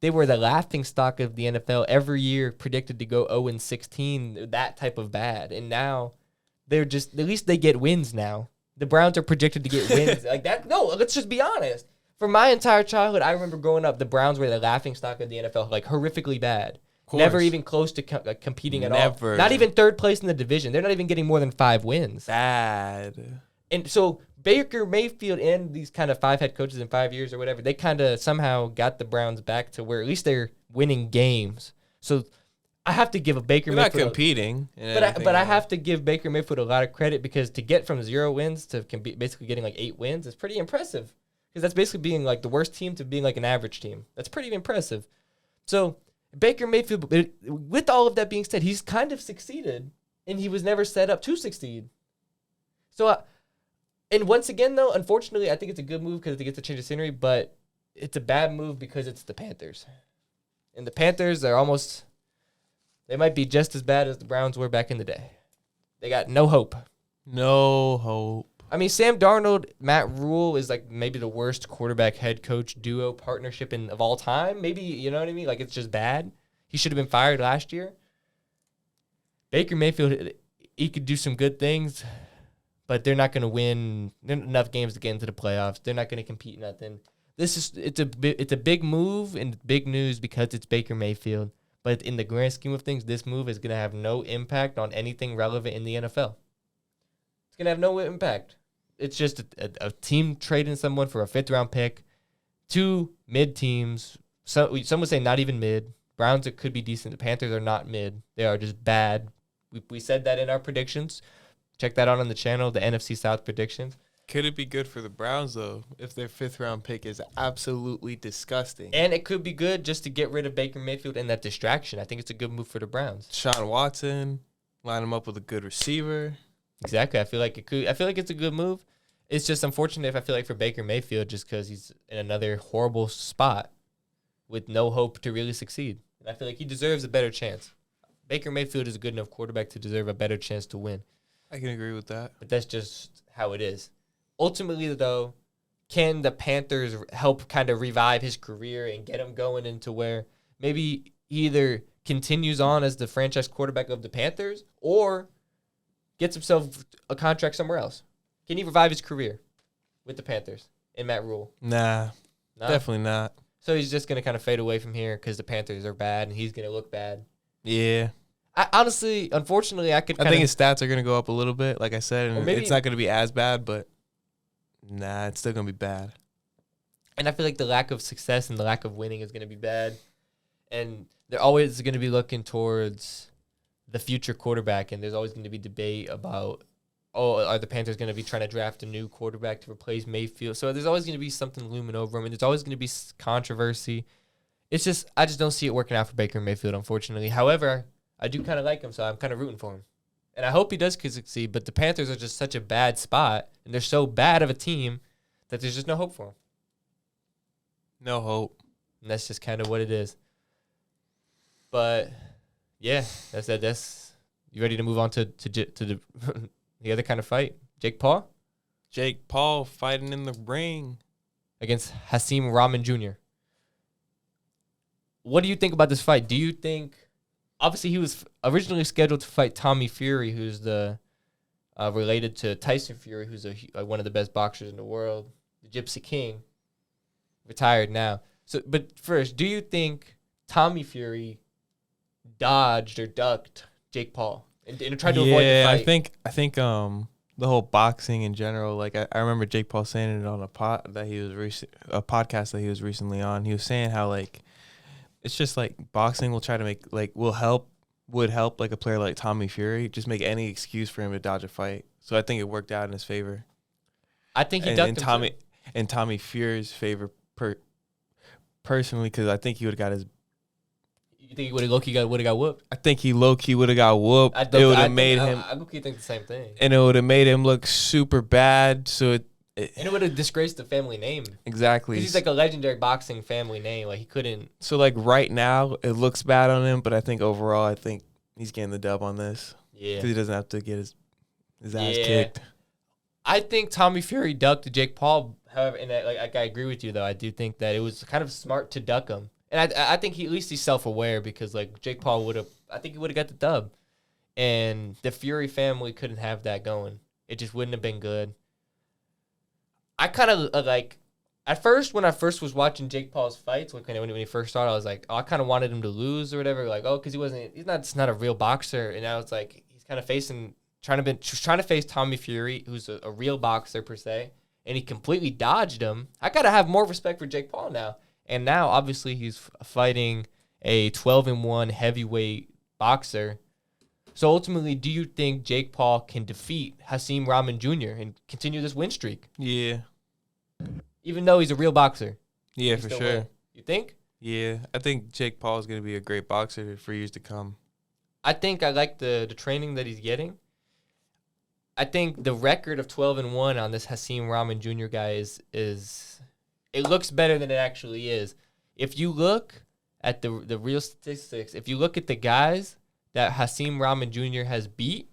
they were the laughingstock of the NFL. Every year predicted to go 0-16, that type of bad, and now they're just, at least they get wins now. The Browns are predicted to get wins like that. No, let's just be honest. For my entire childhood, I remember growing up, the Browns were the laughingstock of the NFL, like horrifically bad. Never even close to competing at all. Not even 3rd place in the division. They're not even getting more than 5 wins. Bad. And so Baker Mayfield and these kind of 5 head coaches in 5 years or whatever, they kind of somehow got the Browns back to where at least they're winning games. So I have to give a Baker Mayfield. Not competing. But I have to give Baker Mayfield a lot of credit because to get from 0 wins to basically getting like 8 wins is pretty impressive. Because that's basically being like the worst team to being like an average team. That's pretty impressive. So Baker Mayfield, with all of that being said, he's kind of succeeded, and he was never set up to succeed. So, and once again, though, unfortunately, I think it's a good move because it gets a change of scenery, but it's a bad move because it's the Panthers. And the Panthers are they might be just as bad as the Browns were back in the day. They got no hope. No hope. I mean, Sam Darnold, Matt Rule is like maybe the worst quarterback head coach duo partnership of all time. Maybe, you know what I mean? Like, it's just bad. He should have been fired last year. Baker Mayfield, he could do some good things, but they're not going to win enough games to get into the playoffs. They're not going to compete nothing. It's a big move and big news because it's Baker Mayfield. But in the grand scheme of things, this move is going to have no impact on anything relevant in the NFL. It's going to have no impact. It's just a team trading someone for a 5th-round pick, 2 mid teams. Some would say not even mid, Browns could be decent. The Panthers are not mid. They are just bad. We said that in our predictions. Check that out on the channel, the NFC South predictions. Could it be good for the Browns, though, if their 5th-round pick is absolutely disgusting? And it could be good just to get rid of Baker Mayfield and that distraction. I think it's a good move for the Browns. Sean Watson, line him up with a good receiver. Exactly. I feel like it's a good move. It's just unfortunate I feel like for Baker Mayfield just because he's in another horrible spot with no hope to really succeed. And I feel like he deserves a better chance. Baker Mayfield is a good enough quarterback to deserve a better chance to win. I can agree with that. But that's just how it is. Ultimately, though, can the Panthers help kind of revive his career and get him going into where maybe he either continues on as the franchise quarterback of the Panthers or gets himself a contract somewhere else? Can he revive his career with the Panthers and Matt Rule? Nah, definitely not. So he's just going to kind of fade away from here because the Panthers are bad and he's going to look bad. Yeah. Unfortunately, I think his stats are going to go up a little bit, like I said, and it's not going to be as bad, but nah, it's still going to be bad. And I feel like the lack of success and the lack of winning is going to be bad. And they're always going to be looking towards the future quarterback, and there's always going to be debate about, are the Panthers going to be trying to draft a new quarterback to replace Mayfield? So there's always going to be something looming over him, and there's always going to be controversy. I just don't see it working out for Baker Mayfield, unfortunately. However, I do kind of like him, so I'm kind of rooting for him. And I hope he does succeed, but the Panthers are just such a bad spot, and they're so bad of a team that there's just no hope for them. No hope. And that's just kind of what it is. But, yeah, that's that. You ready to move on to the the other kind of fight? Jake Paul? Jake Paul fighting in the ring against Hasim Rahman Jr. What do you think about this fight? Do you think... Obviously, he was originally scheduled to fight Tommy Fury, who's the related to Tyson Fury, who's one of the best boxers in the world, the Gypsy King, retired now. So, but first, do you think Tommy Fury dodged or ducked Jake Paul and tried to avoid the fight? I think the whole boxing in general, like I remember Jake Paul saying it on a podcast that he was recently on. He was saying how like it's just like boxing will try to make would help like a player like Tommy Fury just make any excuse for him to dodge a fight. So I think it worked out in his favor. I think he ducked him too. In Tommy Fury's favor personally, because I think he would have got his. You think he would have got whooped? I think he low-key would have got whooped. I low-key think the same thing. And it would have made him look super bad. So and it would have disgraced the family name. Exactly. Because he's like a legendary boxing family name. Like he couldn't. So like right now, it looks bad on him, but I think overall, I think he's getting the dub on this. Yeah. Because he doesn't have to get his ass kicked. I think Tommy Fury ducked Jake Paul. However, and I agree with you though. I do think that it was kind of smart to duck him. And I think at least he's self-aware because, like, Jake Paul would have – I think he would have got the dub. And the Fury family couldn't have that going. It just wouldn't have been good. I kind of, at first, when I first was watching Jake Paul's fights, when he first started, I was like, I kind of wanted him to lose or whatever. Like, because he's not a real boxer. And now it's like he's kind of trying to face Tommy Fury, who's a real boxer per se. And he completely dodged him. I got to have more respect for Jake Paul now. And now, obviously, he's fighting a 12-1 heavyweight boxer. So, ultimately, do you think Jake Paul can defeat Hasim Rahman Jr. and continue this win streak? Yeah. Even though he's a real boxer? Yeah, for sure. Win. You think? Yeah. I think Jake Paul is going to be a great boxer for years to come. I think I like the training that he's getting. I think the record of 12-1 on this Hasim Rahman Jr. guy is it looks better than it actually is. If you look at the real statistics, if you look at the guys that Hasim Rahman Jr. has beat,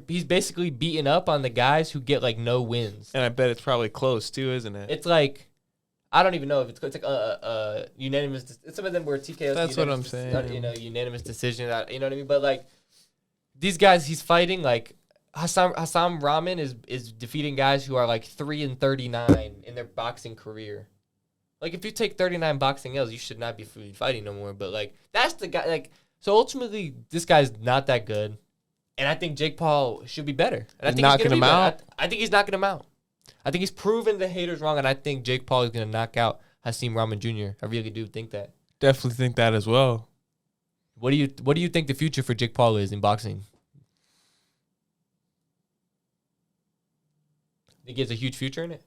he's basically beating up on the guys who get like no wins. And I bet it's probably close too, isn't it? It's like I don't even know if it's like a unanimous. It's some of them were TKOs. That's what I'm saying. Unanimous decision. You know what I mean? But like these guys, he's fighting like. Hasim Rahman is defeating guys who are like 3-39 in their boxing career. Like if you take 39 boxing L's, you should not be fighting no more. But like that's the guy. Like so, ultimately, this guy's not that good, and I think Jake Paul should be better. And I think knocking him out. I think he's knocking him out. I think he's proven the haters wrong, and I think Jake Paul is gonna knock out Hasim Rahman Jr. I really do think that. Definitely think that as well. What do you think the future for Jake Paul is in boxing? Think he has a huge future in it?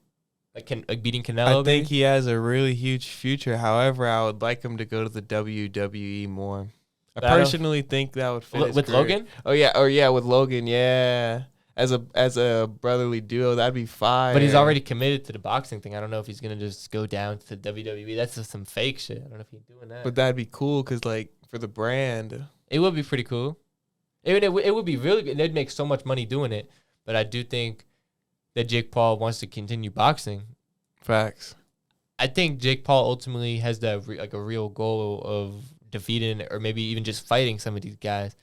Like beating Canelo? I think he has a really huge future. However, I would like him to go to the WWE more. I personally think that would fit with Logan. With Logan, yeah. As a brotherly duo, that'd be fire. But he's already committed to the boxing thing. I don't know if he's gonna just go down to WWE. That's just some fake shit. I don't know if he's doing that. But that'd be cool because, like, for the brand, it would be pretty cool. It would be really good. They'd make so much money doing it. But I do think that Jake Paul wants to continue boxing. Facts. I think Jake Paul ultimately has that a real goal of defeating or maybe even just fighting some of these guys.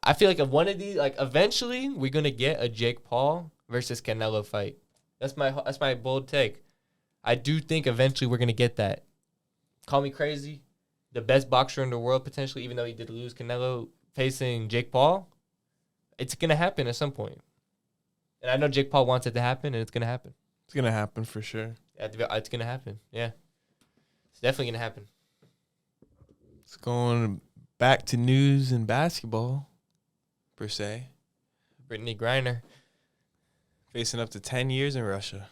I feel like if one of these, like, eventually we're gonna get a Jake Paul versus Canelo fight. That's my bold take. I do think eventually we're gonna get that. Call me crazy, the best boxer in the world potentially, even though he did lose, Canelo facing Jake Paul. It's gonna happen at some point, and I know Jake Paul wants it to happen, and it's gonna happen. It's gonna happen for sure. It's gonna happen. Yeah, it's definitely gonna happen. It's going back to news and basketball. Per se. Brittany Griner facing up to 10 years in Russia.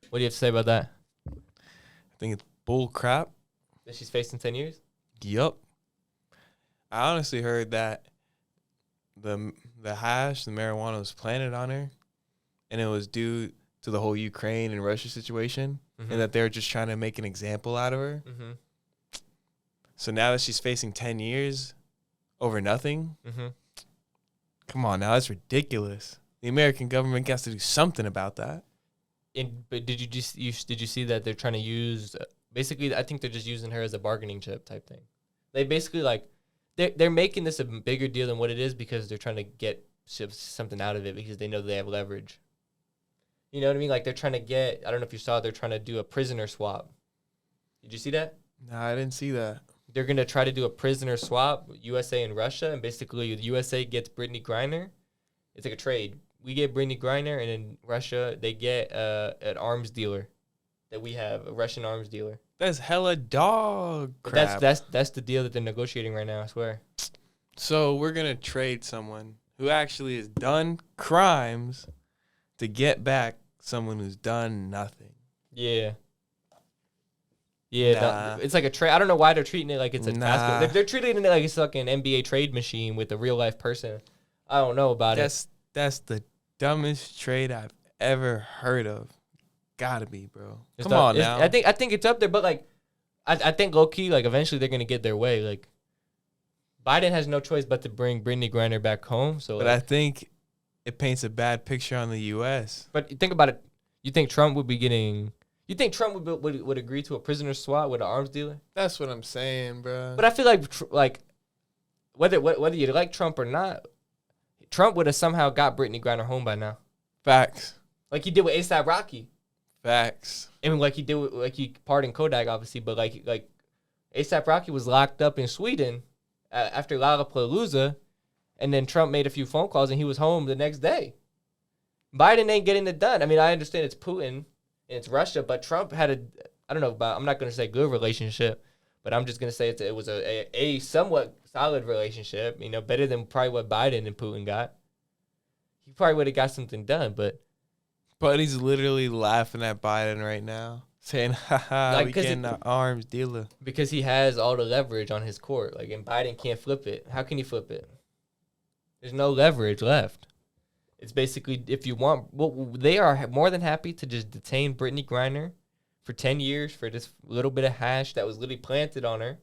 What do you have to say about that? I think it's bull crap. That she's facing 10 years? Yup. I honestly heard that the marijuana was planted on her, and it was due to the whole Ukraine and Russia situation, and that they were just trying to make an example out of her. Mm-hmm. So now that she's facing 10 years over nothing, come on now, that's ridiculous. The American government has to do something about that. But did you see that they're trying to use basically? I think they're just using her as a bargaining chip type thing. They basically they're making this a bigger deal than what it is because they're trying to get something out of it because they know they have leverage. You know what I mean? Like they're trying to get. I don't know if you saw. They're trying to do a prisoner swap. Did you see that? No, I didn't see that. They're going to try to do a prisoner swap, USA and Russia, and basically the USA gets Brittany Griner. It's like a trade. We get Brittany Griner, and in Russia, they get an arms dealer that we have, a Russian arms dealer. That's hella dog crap. That's the deal that they're negotiating right now, I swear. So we're going to trade someone who actually has done crimes to get back someone who's done nothing. Yeah. Yeah, it's like a trade. I don't know why they're treating it like it's a basketball. They're treating it like it's like an NBA trade machine with a real life person. I don't know about it. That's the dumbest trade I've ever heard of. Gotta be, bro. Come on now. I think it's up there, but like, I think low key, like eventually they're gonna get their way. Like, Biden has no choice but to bring Brittany Griner back home. So, but I think it paints a bad picture on the U.S. But think about it. You think Trump would be getting? You think Trump would agree to a prisoner swap with an arms dealer? That's what I'm saying, bro. But I feel like whether you like Trump or not, Trump would have somehow got Brittany Griner home by now. Facts. Like he did with A$AP Rocky. Facts. And like he did like he pardoned Kodak, obviously, but like A$AP Rocky was locked up in Sweden after Lollapalooza, and then Trump made a few phone calls and he was home the next day. Biden ain't getting it done. I mean, I understand it's Putin. It's Russia, but Trump had I'm not going to say good relationship, but I'm just going to say it was a somewhat solid relationship, you know, better than probably what Biden and Putin got. He probably would have got something done, but he's literally laughing at Biden right now, saying, haha, we getting the arms dealer. Because he has all the leverage on his court, like, and Biden can't flip it. How can he flip it? There's no leverage left. It's basically, if you want, they are more than happy to just detain Brittany Griner for 10 years for this little bit of hash that was literally planted on her.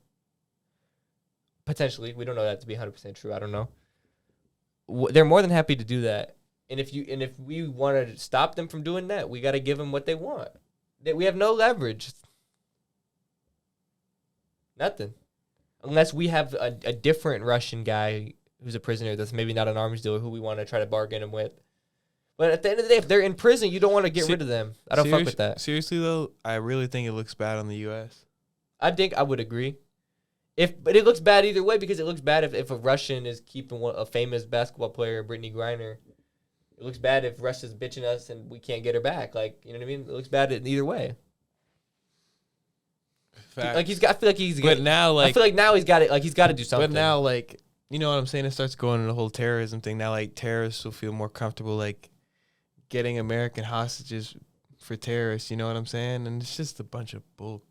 Potentially. We don't know that to be 100% true. I don't know. They're more than happy to do that. And if we want to stop them from doing that, we got to give them what they want. We have no leverage. Nothing. Unless we have a different Russian guy who's a prisoner that's maybe not an arms dealer who we want to try to bargain him with. But at the end of the day, if they're in prison, you don't want to get rid of them. I don't fuck with that. Seriously, though, I really think it looks bad on the U.S. I think I would agree. But it looks bad either way because it looks bad if a Russian is keeping a famous basketball player, Brittany Griner. It looks bad if Russia's bitching us and we can't get her back. Like, you know what I mean? It looks bad in either way. Like he's got. I feel like he's. But now, like I feel like now he's got it. Like he's got to do something. But now, like you know what I'm saying? It starts going into the whole terrorism thing. Now, like terrorists will feel more comfortable, like getting American hostages for terrorists. You know what I'm saying? And it's just a bunch of bull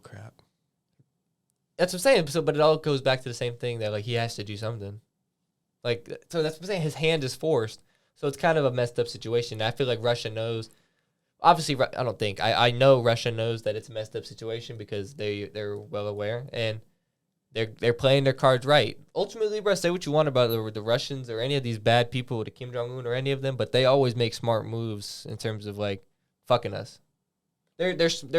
crap. That's what I'm saying. So, but it all goes back to the same thing that like he has to do something. Like, so that's what I'm saying. His hand is forced. So it's kind of a messed up situation. I feel like Russia knows. Obviously, I don't think. I know Russia knows that it's a messed up situation because they're well aware and they're playing their cards right. Ultimately, bro, say what you want about the Russians or any of these bad people, the Kim Jong-un or any of them, but they always make smart moves in terms of like fucking us. They're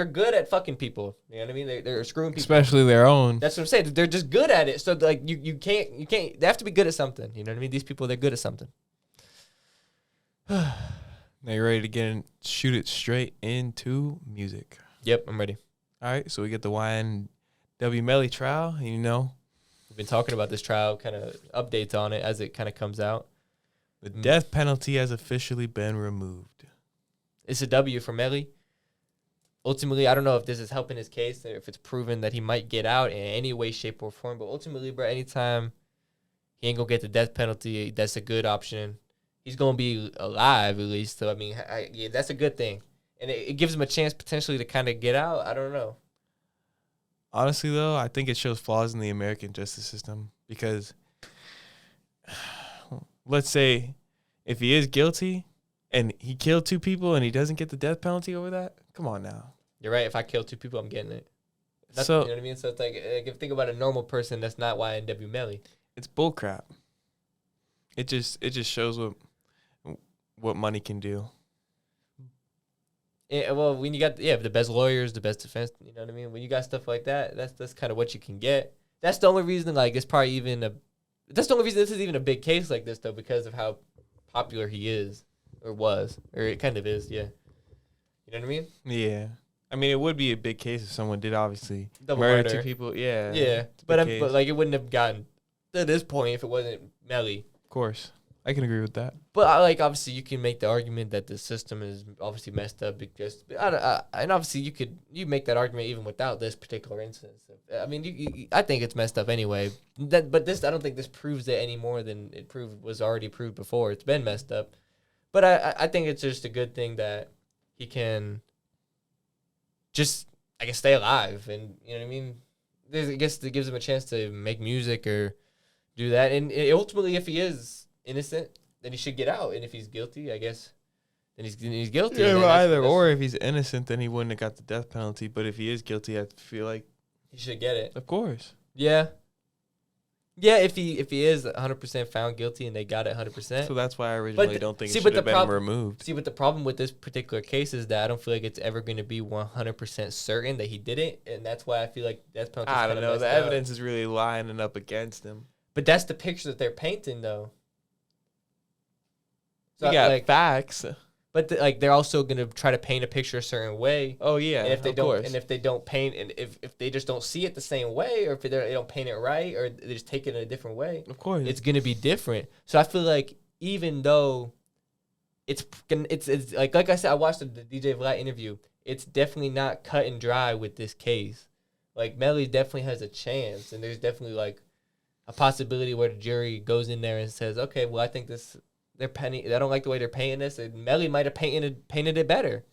good at fucking people. You know what I mean? They're screwing people. Especially their own. That's what I'm saying. They're just good at it. So like you can't. They have to be good at something. You know what I mean? These people, they're good at something. Now you ready to shoot it straight into music? Yep, I'm ready. All right, so we get the YNW Melly trial. You know, we've been talking about this trial, kind of updates on it as it kind of comes out. The death penalty has officially been removed. It's a W for Melly. Ultimately, I don't know if this is helping his case or if it's proven that he might get out in any way, shape, or form. But ultimately, bro, anytime he ain't going to get the death penalty, that's a good option. He's going to be alive at least. So, I mean, yeah, that's a good thing. And it gives him a chance potentially to kind of get out. I don't know. Honestly, though, I think it shows flaws in the American justice system because let's say if he is guilty and he killed 2 people and he doesn't get the death penalty over that, come on now. You're right. If I kill 2 people, I'm getting it. So, you know what I mean? So it's like if you think about a normal person, that's not YNW Melly. It's bullcrap. It just shows what money can do. Yeah, well, when you got the best lawyers, the best defense, you know what I mean? When you got stuff like that, that's kind of what you can get. That's the only reason that's the only reason this is even a big case like this though, because of how popular he is or was, or it kind of is, yeah. You know what I mean? Yeah. I mean, it would be a big case if someone did obviously murder 2 people. Yeah. Yeah. But like it wouldn't have gotten to this point if it wasn't Melly. Of course. I can agree with that. But obviously you can make the argument that the system is obviously messed up because and obviously you make that argument even without this particular instance. I mean, I think it's messed up anyway. But this, I don't think this proves it any more than it was already proved before. It's been messed up. But I think it's just a good thing that he can just, I guess, stay alive. And, you know what I mean? I guess it gives him a chance to make music or do that. And ultimately, if he is innocent, then he should get out. And if he's guilty, I guess, then he's guilty. Yeah, well, either or. If he's innocent, then he wouldn't have got the death penalty. But if he is guilty, I feel like he should get it. Of course. Yeah. Yeah, if he is 100% found guilty and they got it 100%. So that's why I originally don't think it should have been removed. See, but the problem with this particular case is that I don't feel like it's ever going to be 100% certain that he did it, and that's why I feel like that's penalty. I don't know. The evidence is really lining up against him. But that's the picture that they're painting, though. So you got facts. But they're also gonna try to paint a picture a certain way. Oh yeah, and if they don't paint, and if they just don't see it the same way, or if they don't paint it right, or they just take it in a different way, of course, it's gonna be different. So I feel like even though it's like I said, I watched the DJ Vlad interview. It's definitely not cut and dry with this case. Like Melly definitely has a chance, and there's definitely like a possibility where the jury goes in there and says, okay, well I think this. I don't like the way they're painting this. And Melly might have painted it better,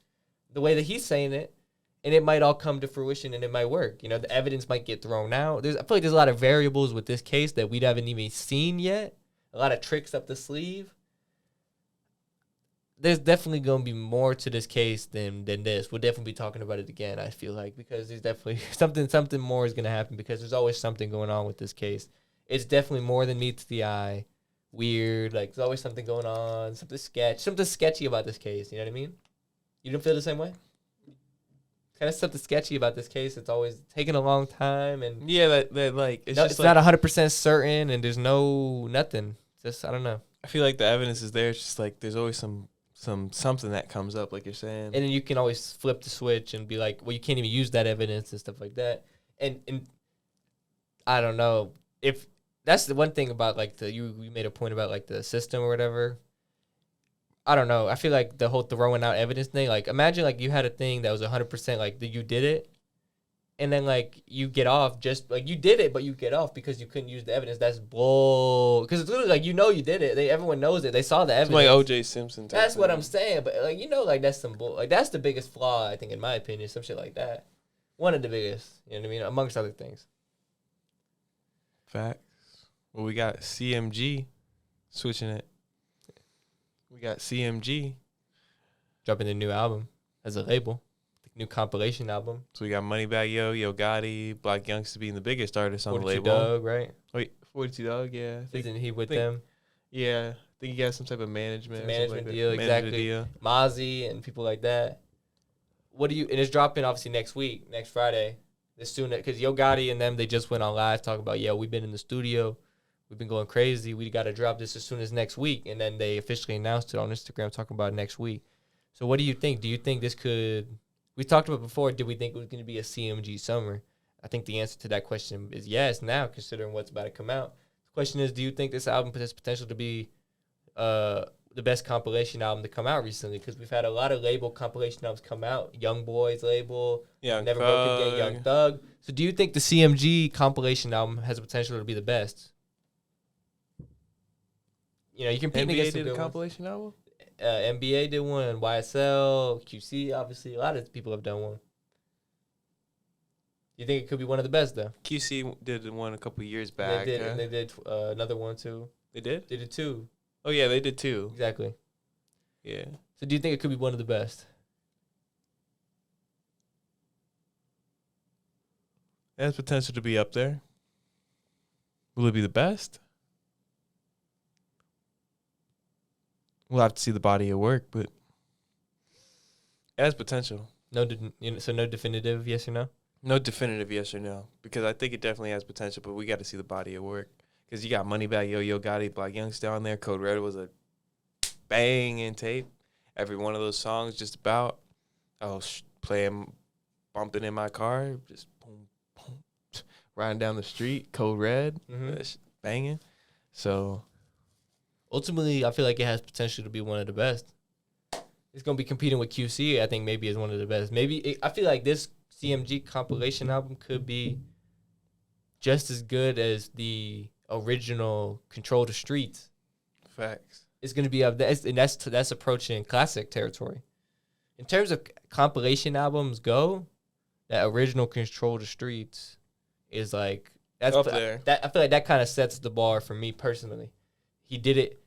the way that he's saying it, and it might all come to fruition and it might work. You know, the evidence might get thrown out. I feel like there's a lot of variables with this case that we haven't even seen yet. A lot of tricks up the sleeve. There's definitely going to be more to this case than this. We'll definitely be talking about it again, I feel like, because there's definitely something more is going to happen because there's always something going on with this case. It's definitely more than meets the eye. Weird, like there's always something going on, something sketchy about this case. You know what I mean? You don't feel the same way? Kind of something sketchy about this case. It's always taking a long time, and yeah, that like it's not 100% certain, and there's nothing. Just I don't know. I feel like the evidence is there. It's just like there's always something that comes up, like you're saying, and then you can always flip the switch and be like, well, you can't even use that evidence and stuff like that. And I don't know if. That's the one thing about like you made a point about like the system or whatever. I don't know. I feel like the whole throwing out evidence thing. Like imagine like you had a thing that was 100% like that you did it, and then like you get off just like you did it, but you get off because you couldn't use the evidence. That's bull. Because it's literally like you did it. Everyone knows it. They saw the evidence. It's like O.J. Simpson. That's what I'm saying. But like like that's some bull. Like that's the biggest flaw I think in my opinion. Some shit like that. One of the biggest. You know what I mean? Amongst other things. Facts. Well, we got CMG switching it. We got CMG dropping a new album as a label. New compilation album. So we got Moneybagg Yo, Yo Gotti, Black Youngster being the biggest artist on the label. 42 Dugg, right? Wait, 42 Dugg, yeah. Isn't he with them? Yeah. I think he got some type of management. Management deal, exactly. Mozzie and people like that. And it's dropping obviously next week, next Friday. As soon because Yo Gotti and them, they just went on live talking about, we've been in the studio. We've been going crazy. We got to drop this as soon as next week. And then they officially announced it on Instagram talking about it next week. So what do you think? Do you think this could... We talked about before, did we think it was going to be a CMG summer? I think the answer to that question is yes now, considering what's about to come out. The question is, do you think this album has potential to be the best compilation album to come out recently? Because we've had a lot of label compilation albums come out. Young Boy's label, Never Broke Again, Young Thug. So do you think the CMG compilation album has the potential to be the best? You know, you compete against NBA did a compilation album? NBA did one, YSL, QC, obviously. A lot of people have done one. You think it could be one of the best, though? QC did one a couple years back. They did another one, too. They did? They did two. Oh, yeah, they did two. Exactly. Yeah. So do you think it could be one of the best? It has potential to be up there. Will it be the best? We'll have to see the body of work, but it has potential. So no definitive yes or no? No definitive yes or no, because I think it definitely has potential, but we got to see the body of work. Because you got Moneybagg Yo, Yo Gotti, Black Youngster on there. Code Red was a banging tape. Every one of those songs just about. I was playing, bumping in my car, just boom, boom, riding down the street. Code Red, banging. So... Ultimately, I feel like it has potential to be one of the best. It's going to be competing with QC, I think maybe is one of the best. I feel like this CMG compilation album could be just as good as the original Control the Streets. Facts. It's going to be up there, and that's approaching classic territory. In terms of compilation albums go, that original Control the Streets is like... That's up there. I feel like that kind of sets the bar for me personally.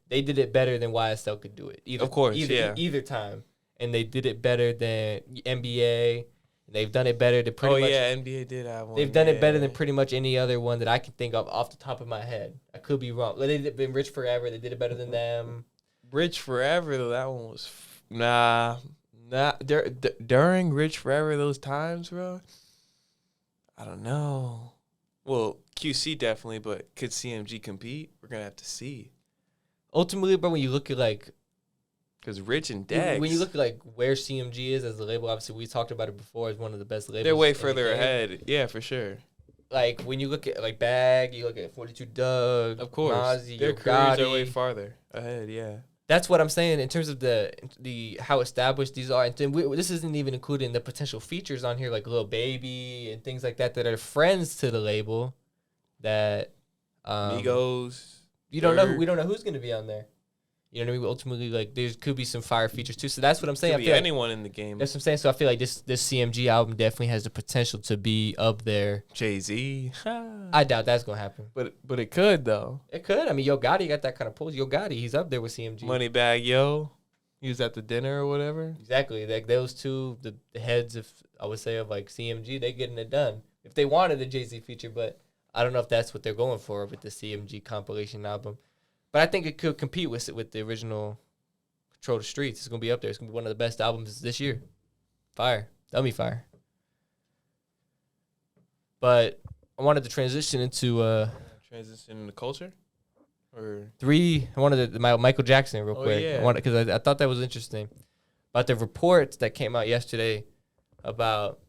They did it better than YSL could do it. Either time. And they did it better than NBA. They've done it better than pretty much. Oh, yeah, NBA did have one. They've done it better than pretty much any other one that I can think of off the top of my head. I could be wrong. They've been Rich Forever. They did it better than them. Rich Forever, though, that one was... Nah. During Rich Forever, those times, bro, I don't know. Well, QC definitely, but could CMG compete? We're going to have to see. Ultimately, but when you look at like, because Rich and Dex, when you look at like where CMG is as a label, obviously we talked about it before as one of the best labels. They're way further ahead, yeah, for sure. Like when you look at like Bag, you look at 42 Dugg, of course, Mozzie, their careers are way farther ahead. Yeah, that's what I'm saying in terms of the how established these are. And this isn't even including the potential features on here like Lil Baby and things like that are friends to the label. That Migos. We don't know who's going to be on there. You know what I mean? Ultimately, like there could be some fire features too. So that's what I'm saying. Could be anyone in the game. That's what I'm saying. So I feel like this CMG album definitely has the potential to be up there. Jay-Z. I doubt that's gonna happen. But it could though. It could. I mean, Yo Gotti got that kind of pulse. Yo Gotti, he's up there with CMG. Moneybagg Yo, he was at the dinner or whatever. Exactly. Like those two, the heads of I would say of like CMG, they getting it done. If they wanted a Jay-Z feature, but I don't know if that's what they're going for with the CMG compilation album. But I think it could compete with the original Control the Streets. It's going to be up there. It's going to be one of the best albums this year. Fire. That'll be fire. But I wanted to transition into... transition into culture? Or I wanted to, Michael Jackson real quick. Yeah. Because I thought that was interesting. About the reports that came out yesterday about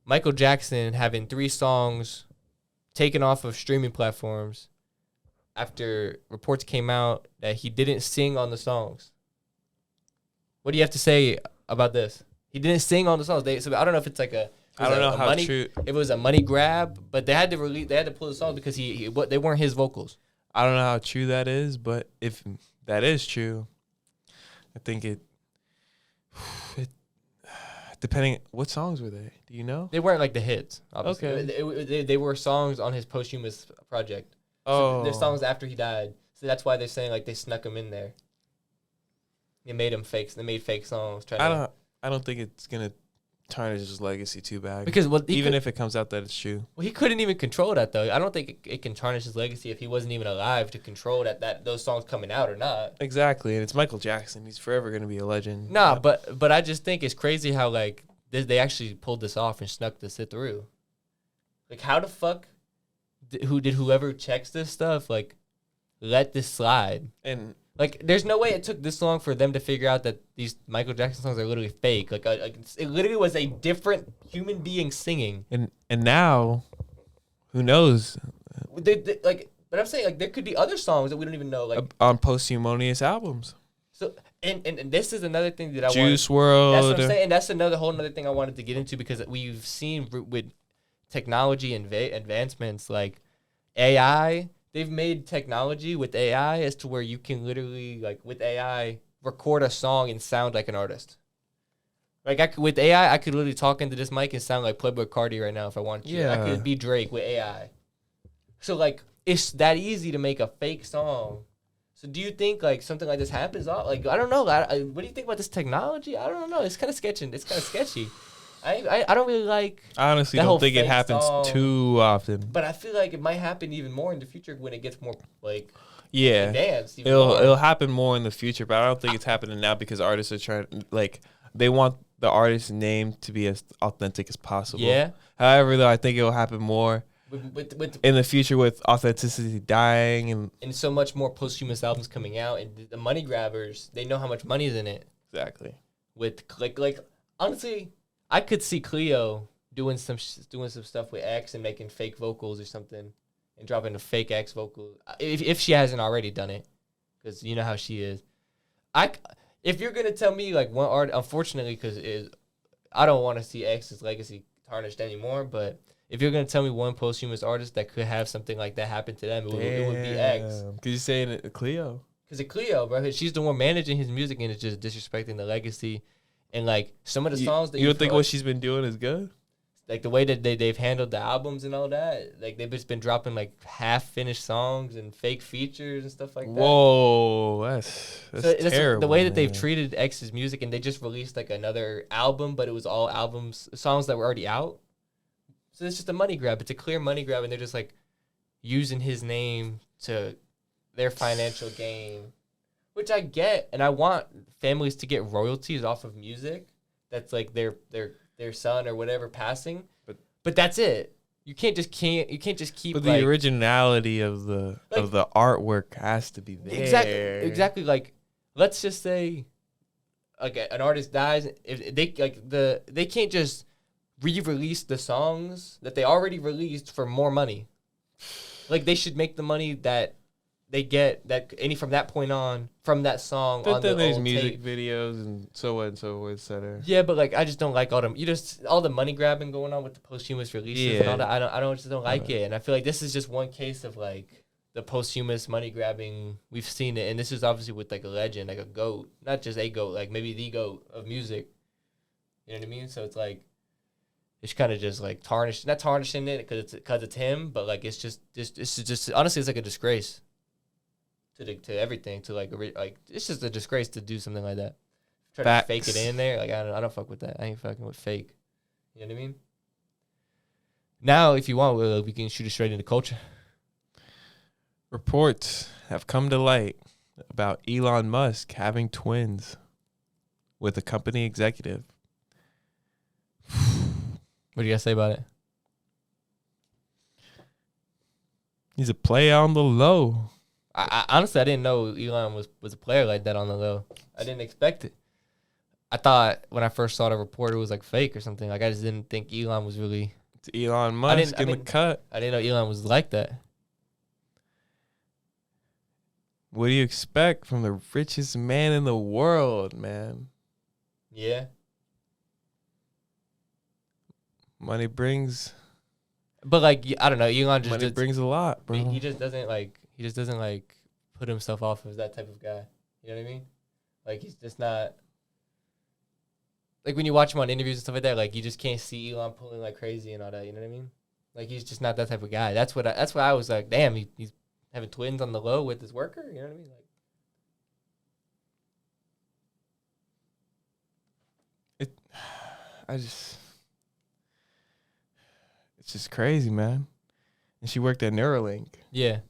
Michael Jackson having 3 songs taken off of streaming platforms after reports came out that he didn't sing on the songs. What do you have to say about this? He didn't sing on the songs. So I don't know if it's like I don't know how true. It was a money grab, but they had to pull the song because they weren't his vocals. I don't know how true that is, but if that is true, I think it depending what songs were they? Do you know? They weren't like the hits. Obviously. Okay. They were songs on his posthumous project. Oh, so they're songs after he died. So that's why they're saying like they snuck him in there. They made him fakes. They made fake songs. I don't think it's gonna tarnish his legacy too bad. Because even if it comes out that it's true. Well, he couldn't even control that though. I don't think it can tarnish his legacy if he wasn't even alive to control that those songs coming out or not. Exactly, and it's Michael Jackson. He's forever gonna be a legend. Nah, but I just think it's crazy how like they actually pulled this off and snuck this it through. Like how the fuck whoever checks this stuff like let this slide? And like, there's no way it took this long for them to figure out that these Michael Jackson songs are literally fake. Like it literally was a different human being singing. And now, who knows? But I'm saying like there could be other songs that we don't even know. Like on posthumous albums. So and this is another thing that I Juice WRLD. That's what I'm saying. That's whole other thing I wanted to get into because we've seen with technology and advancements like AI. They've made technology with AI as to where you can literally, like, with AI, record a song and sound like an artist. Like, with AI, I could literally talk into this mic and sound like Playboi Carti right now if I wanted to. Yeah. I could be Drake with AI. So, like, it's that easy to make a fake song. So, do you think, like, something like this happens? Like, I don't know. What do you think about this technology? I don't know. It's kind of sketchy. I don't really like. I honestly don't think it happens too often. But I feel like it might happen even more in the future when it gets more like advanced. It'll happen more in the future, but I don't think it's happening now because artists are trying they want the artist's name to be as authentic as possible. Yeah. However, though, I think it will happen more with in the future with authenticity dying and so much more posthumous albums coming out and the money grabbers, they know how much money is in it. Exactly. With like honestly. I could see Cleo doing some stuff with X and making fake vocals or something, and dropping a fake X vocal if she hasn't already done it, because you know how she is. If you're gonna tell me like one art, unfortunately, because I don't want to see X's legacy tarnished anymore. But if you're gonna tell me one posthumous artist that could have something like that happen to them, it would be X. Because you're saying Cleo. Because of Cleo, bro, she's the one managing his music and it's just disrespecting the legacy. And, like, some of the songs that you don't think what she's been doing is good? Like, the way that they've handled the albums and all that. Like, they've just been dropping, like, half-finished songs and fake features and stuff like that. Whoa, that's terrible. The way that they've treated X's music, and they just released, like, another album, but it was all songs that were already out. So it's just a money grab. It's a clear money grab, and they're just, like, using his name to their financial gain. Which I get, and I want families to get royalties off of music. That's like their son or whatever passing. But that's it. You can't just keep. But the originality of the artwork has to be there. Exactly. Like, let's just say, like an artist dies. If they can't just re-release the songs that they already released for more money. Like they should make the money that they get from that point on from that song. But on then the there's old music tape. videos and so on, etc. Yeah, but like I just don't like all the money grabbing going on with the posthumous releases and all that. I just don't like it, and I feel like this is just one case of like the posthumous money grabbing. We've seen it, and this is obviously with like a legend, like a GOAT, not just a GOAT, like maybe the GOAT of music. You know what I mean? So it's like it's kind of just like not tarnishing it because it's him, but like it's just honestly it's like a disgrace. To everything, to like it's just a disgrace to do something like that. Try to fake it in there, like I don't fuck with that. I ain't fucking with fake. You know what I mean? Now, if you want, we can shoot it straight into culture. Reports have come to light about Elon Musk having twins with a company executive. What do you guys say about it? He's a player on the low. I honestly, I didn't know Elon was a player like that on the low. I didn't expect it. I thought when I first saw the report, it was like fake or something. Like I just didn't think Elon was really. It's Elon Musk in the cut. I didn't know Elon was like that. What do you expect from the richest man in the world, man? Yeah. Money brings. But like I don't know, Elon just money brings a lot, bro. He just doesn't like put himself off as that type of guy. You know what I mean? Like he's just not. Like when you watch him on interviews and stuff like that, like you just can't see Elon pulling like crazy and all that. You know what I mean? Like he's just not that type of guy. That's why I was like, damn, he's having twins on the low with his worker. You know what I mean? Like. It's just crazy, man. And she worked at Neuralink. Yeah.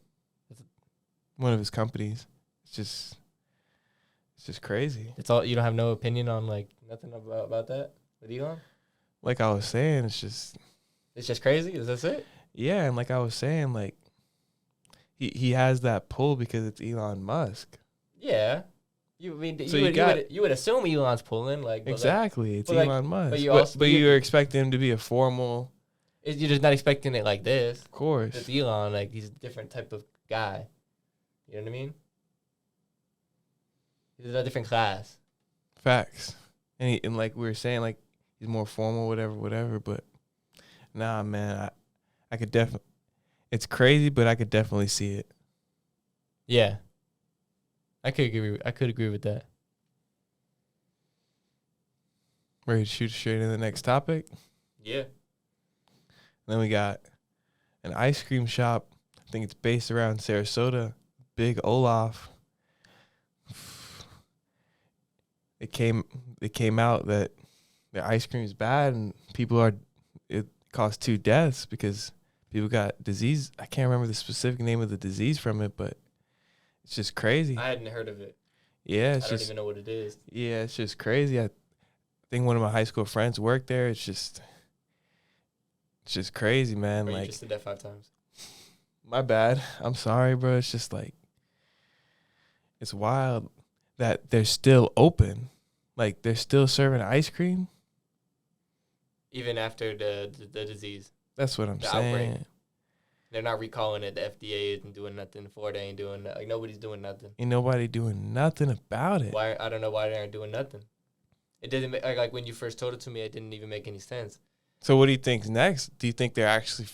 One of his companies. It's just crazy. It's all, you don't have no opinion on like nothing about that with Elon? Like I was saying, it's just crazy? Is that it? Yeah, and like I was saying, like he has that pull because it's Elon Musk. Yeah. You would assume Elon's pulling like exactly. It's Elon Musk. But you're expecting him to be a formal. You're just not expecting it like this. Of course. It's Elon, like he's a different type of guy. You know what I mean? He's a different class. Facts. And like we were saying, like he's more formal, whatever. But nah, man, I could definitely. It's crazy, but I could definitely see it. Yeah. I could agree with that. Ready to shoot straight into the next topic? Yeah. Then we got an ice cream shop. I think it's based around Sarasota. Big Olaf. It came out that the ice cream is bad and it caused 2 deaths because people got disease. I can't remember the specific name of the disease from it, but it's just crazy. I hadn't heard of it. Yeah, I don't even know what it is. Yeah, it's just crazy. I think one of my high school friends worked there. It's just crazy, man. Bro, like you just did that 5 times. My bad. I'm sorry, bro. It's just like it's wild that they're still open. Like they're still serving ice cream. Even after the disease. That's what I'm saying. Outbreak. They're not recalling it. The FDA isn't doing nothing. Florida ain't doing nothing. Like, nobody's doing nothing. Ain't nobody doing nothing about it. Why? I don't know why they aren't doing nothing. It didn't make, like when you first told it to me, it didn't even make any sense. So what do you think's next? Do you think they're actually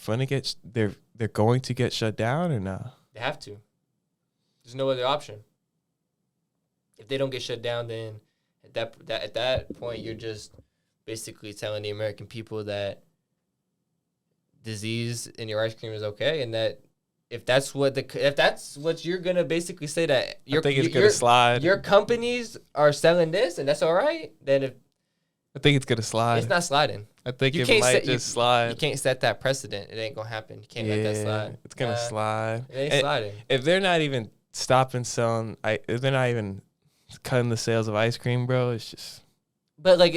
they're going to get shut down or not? They have to. There's no other option. If they don't get shut down, then at that point you're just basically telling the American people that disease in your ice cream is okay, and that if that's what you're gonna basically say that I think it's gonna slide. Your companies are selling this, and that's all right. Then I think it's gonna slide. It's not sliding. I think it might just slide. You can't set that precedent. It ain't gonna happen. You can't let that slide. It's gonna slide. It ain't sliding. If they're not even stopping selling, if they're not even cutting the sales of ice cream, bro, it's just. But like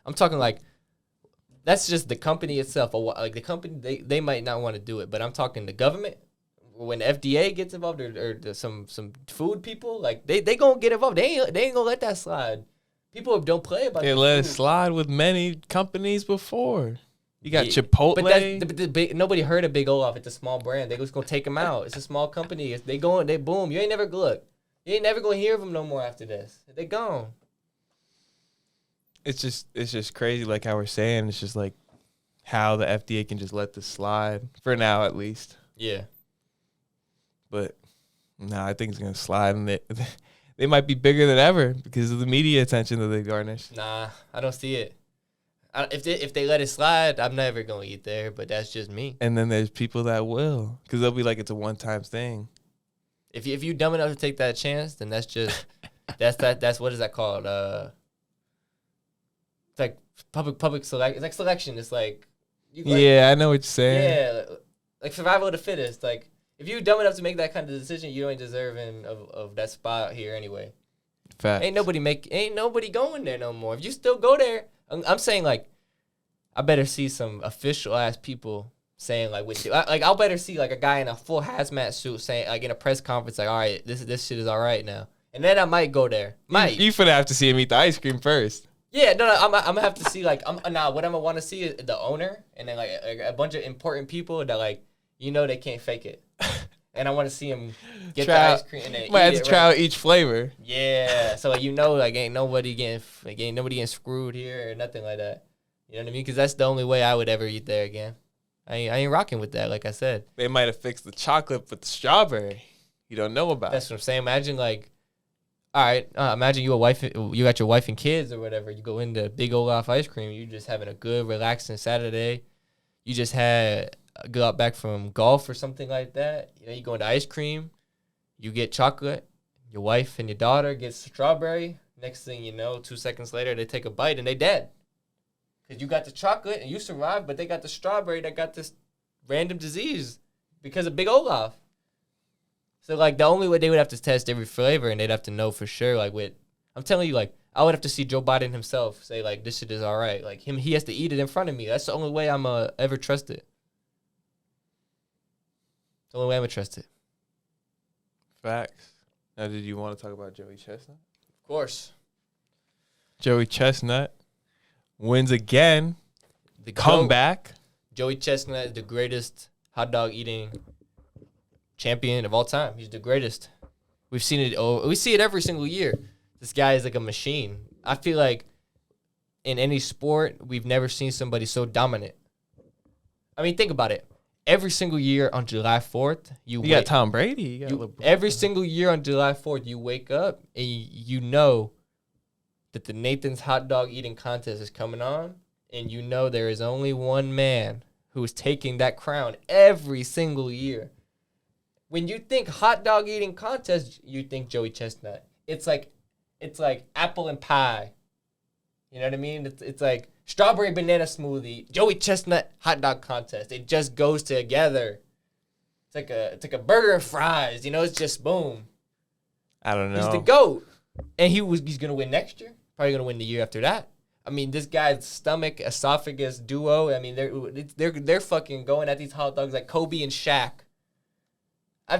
I'm talking like. That's just the company itself. Like the company, they might not want to do it, but I'm talking the government. When the FDA gets involved, or some food people, like they gonna get involved. They ain't gonna let that slide. People don't play about. They let it slide with many companies before. You got Chipotle. But nobody heard of Big Olaf. It's a small brand. They just gonna take them out. It's a small company. They boom. You ain't never look. You ain't never gonna hear of them no more after this. They gone. It's just crazy, like how we're saying. It's just like how the FDA can just let this slide for now, at least. Yeah. But I think it's gonna slide, and they might be bigger than ever because of the media attention that they garnish. Nah, I don't see it. If they let it slide, I'm never gonna eat there. But that's just me. And then there's people that will, because they'll be like, it's a one-time thing. If you dumb enough to take that chance, then that's just that's what is that called? It's like public select. It's like selection. It's like, I know what you're saying. Yeah, like survival of the fittest. Like if you're dumb enough to make that kind of decision, you ain't deserving of that spot here anyway. Fact. Ain't nobody going there no more. If you still go there, I'm saying like, I better see some official ass people saying like with you. Like I'll better see like a guy in a full hazmat suit saying like in a press conference like, all right, this shit is all right now, and then I might go there. You finna have to see him eat the ice cream first. Yeah, no, I'm gonna have to see like what I'm gonna want to see is the owner and then like a bunch of important people that like they can't fake it, and I want to see him get the ice cream and then might have to try out each flavor. Yeah, so like ain't nobody getting screwed here or nothing like that. You know what I mean? Because that's the only way I would ever eat there again. I ain't rocking with that, like I said. They might have fixed the chocolate with the strawberry. You don't know about. That's what I'm saying. Imagine, like, all right, imagine you got your wife and kids or whatever. You go into Big Olaf ice cream. You just having a good, relaxing Saturday. You just got back from golf or something like that. You know, you go into ice cream. You get chocolate. Your wife and your daughter get strawberry. Next thing you know, 2 seconds later, they take a bite and they dead. Because you got the chocolate and you survived, but they got the strawberry that got this random disease because of Big Olaf. So, like, the only way they would have to test every flavor and they'd have to know for sure, like, I'm telling you, like, I would have to see Joe Biden himself say, like, this shit is all right. Like, he has to eat it in front of me. That's the only way I'm ever trust it. The only way I'm going to trust it. Facts. Now, did you want to talk about Joey Chestnut? Of course. Joey Chestnut wins again. The comeback. Joey Chestnut is the greatest hot dog eating champion of all time. He's the greatest. We've seen it. We see it every single year. This guy is like a machine. I feel like in any sport, we've never seen somebody so dominant. I mean, think about it. Every single year on July 4th, you got Tom Brady. You got LeBron. Every single year on July 4th, you wake up and you know that the Nathan's hot dog eating contest is coming on, and you know there is only one man who is taking that crown every single year. When you think hot dog eating contest, you think Joey Chestnut. It's like apple and pie. You know what I mean? It's like strawberry banana smoothie, Joey Chestnut hot dog contest. It just goes together. It's like a burger and fries. You know, it's just boom. I don't know. He's the GOAT. And he's gonna win next year. Probably gonna win the year after that. I mean, this guy's stomach esophagus duo. I mean, they're fucking going at these hot dogs like Kobe and Shaq.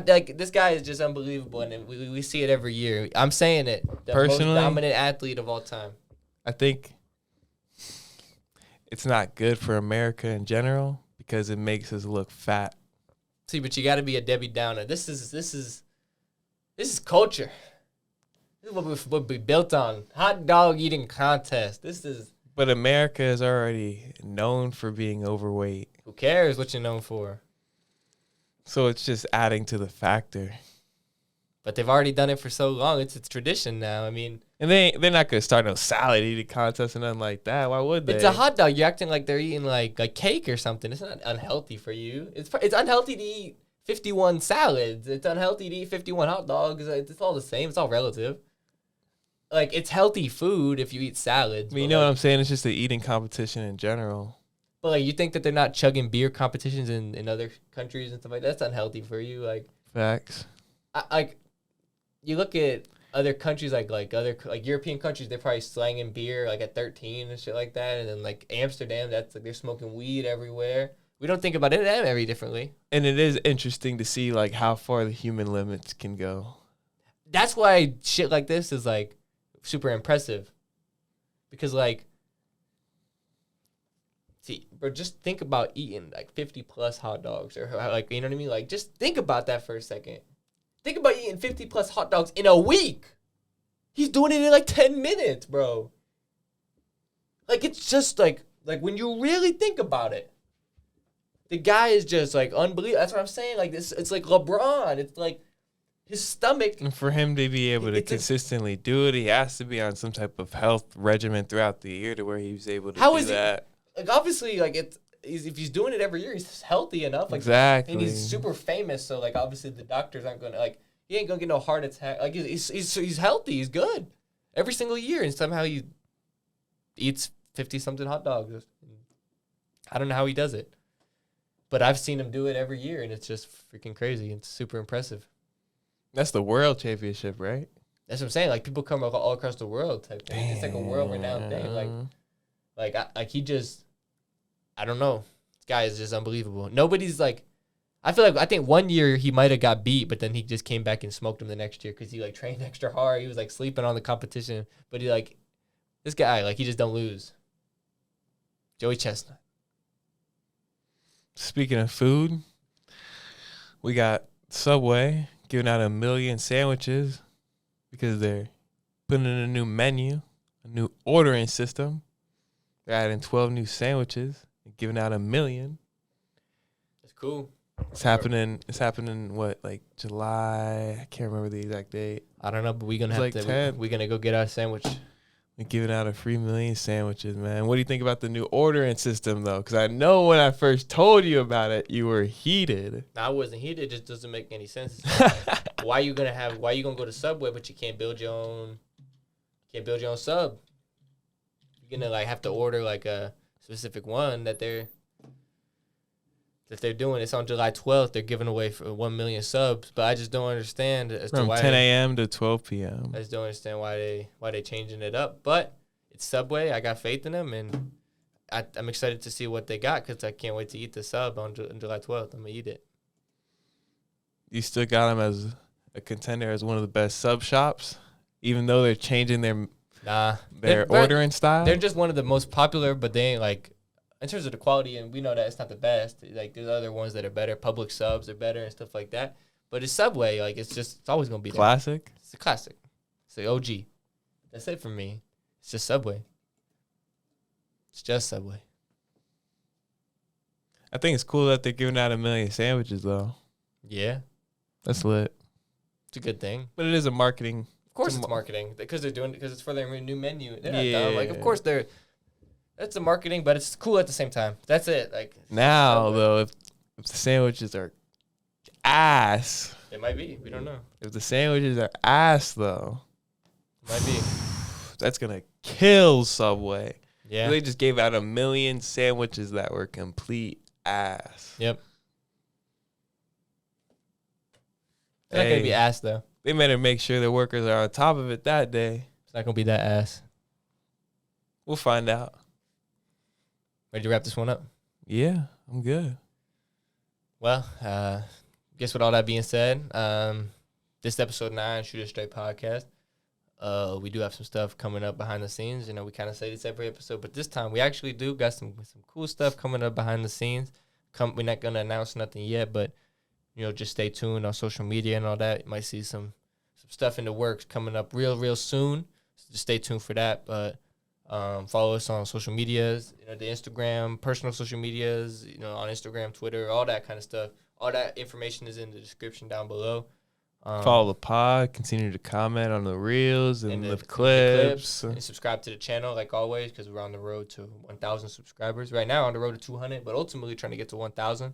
This guy is just unbelievable, and we see it every year. I'm saying it. The Personally, most dominant athlete of all time. I think it's not good for America in general because it makes us look fat. See, but you got to be a Debbie Downer. This is culture. This is what we built on. Hot dog eating contest. But America is already known for being overweight. Who cares what you're known for? So it's just adding to the factor. But they've already done it for so long. It's tradition now. I mean, and they're not gonna start no salad eating contest or nothing like that. Why would they? It's a hot dog. You're acting like they're eating like cake or something. It's not unhealthy for you. It's unhealthy to eat 51 salads. It's unhealthy to eat 51 hot dogs. It's all the same. It's all relative. Like, it's healthy food if you eat salads. I mean, you know what I'm saying? It's just the eating competition in general. But, like, you think that they're not chugging beer competitions in other countries and stuff like that? That's unhealthy for you. Like, facts. You look at other countries, like European countries, they're probably slanging beer, like, at 13 and shit like that. And then, like, Amsterdam, that's, like, they're smoking weed everywhere. We don't think about it very differently. And it is interesting to see, like, how far the human limits can go. That's why shit like this is, like, super impressive. Because, like, see, bro, just think about eating like 50 plus hot dogs or like, you know what I mean? Like, just think about that for a second. Think about eating 50 plus hot dogs in a week. He's doing it in like 10 minutes, bro. Like, it's just like when you really think about it, the guy is just like unbelievable. That's what I'm saying. Like, this, it's like LeBron. It's like his stomach. And for him to be able to consistently do it, he has to be on some type of health regimen throughout the year to where he was able to do that. Like, obviously, like, if he's doing it every year, he's healthy enough. Like, exactly. And he's super famous, so, like, obviously the doctors aren't going to, like, he ain't going to get no heart attack. Like, he's healthy. He's good. Every single year, and somehow he eats 50-something hot dogs. I don't know how he does it. But I've seen him do it every year, and it's just freaking crazy. It's super impressive. That's the world championship, right? That's what I'm saying. Like, people come all across the world type thing. It's like a world-renowned thing. Like he just, I don't know. This guy is just unbelievable. Nobody's like, I think 1 year he might have got beat, but then he just came back and smoked him the next year because he like trained extra hard. He was like sleeping on the competition, but he like, this guy, like, he just don't lose. Joey Chestnut. Speaking of food, we got Subway giving out 1 million sandwiches because they're putting in a new menu, a new ordering system. They're adding 12 new sandwiches. They're giving out 1 million. That's cool. It's happening. It's happening. What, like July? I can't remember the exact date. I don't know, but we're gonna we're gonna go get our sandwich. We're giving out a free 1 million sandwiches, man. What do you think about the new ordering system, though? Because I know when I first told you about it, you were heated. No, I wasn't heated. It just doesn't make any sense. Why you gonna go to Subway, but you can't build your own sub? You're gonna like have to order like a specific one that they're doing. It's on July 12th. They're giving away for 1 million subs, but I just don't understand as to why 10 a.m. to 12 p.m. I just don't understand why they changing it up. But it's Subway. I got faith in them, and I'm excited to see what they got because I can't wait to eat the sub on July 12th. I'm gonna eat it. You still got them as a contender as one of the best sub shops, even though they're changing their ordering style. They're just one of the most popular, but they ain't like in terms of the quality, and we know that it's not the best. Like there's other ones that are better. Public subs are better and stuff like that. But it's Subway. Like it's always gonna be there. Classic. It's a classic. It's the OG. That's it for me. It's just Subway. It's just Subway. I think it's cool that they're giving out 1 million sandwiches, though. Yeah. That's lit. It's a good thing. But it is a marketing. Of course it's marketing because it's for their new menu. They're not dumb. Like, of course that's the marketing, but it's cool at the same time. That's it. Like now, though, if the sandwiches are ass. It might be. We don't know. If the sandwiches are ass, though. Might be. That's going to kill Subway. Yeah. They just gave out 1 million sandwiches that were complete ass. Yep. It's not going to be ass, though. They better make sure their workers are on top of it that day. It's not going to be that ass. We'll find out. Ready to wrap this one up? Yeah, I'm good. Well, guess with all that being said, this episode 9, Shoot It Straight Podcast, we do have some stuff coming up behind the scenes. You know, we kind of say this every episode, but this time we actually do got some cool stuff coming up behind the scenes. We're not going to announce nothing yet, but you know, just stay tuned on social media and all that. You might see some stuff in the works coming up real soon. So just stay tuned for that. But follow us on social medias, you know, the Instagram, personal social medias, you know, on Instagram, Twitter, all that kind of stuff. All that information is in the description down below. Follow the pod, continue to comment on the reels and the clips. And subscribe to the channel like always because we're on the road to 1,000 subscribers. Right now on the road to 200, but ultimately trying to get to 1,000.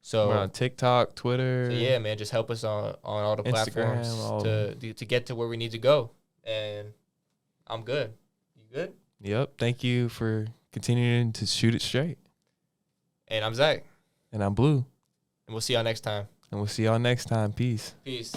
So we're on TikTok, Twitter. So yeah, man, just help us on all the Instagram, platforms to get to where we need to go. And I'm good. You good? Yep. Thank you for continuing to shoot it straight. And I'm Zach. And I'm Blue. And we'll see y'all next time. Peace. Peace.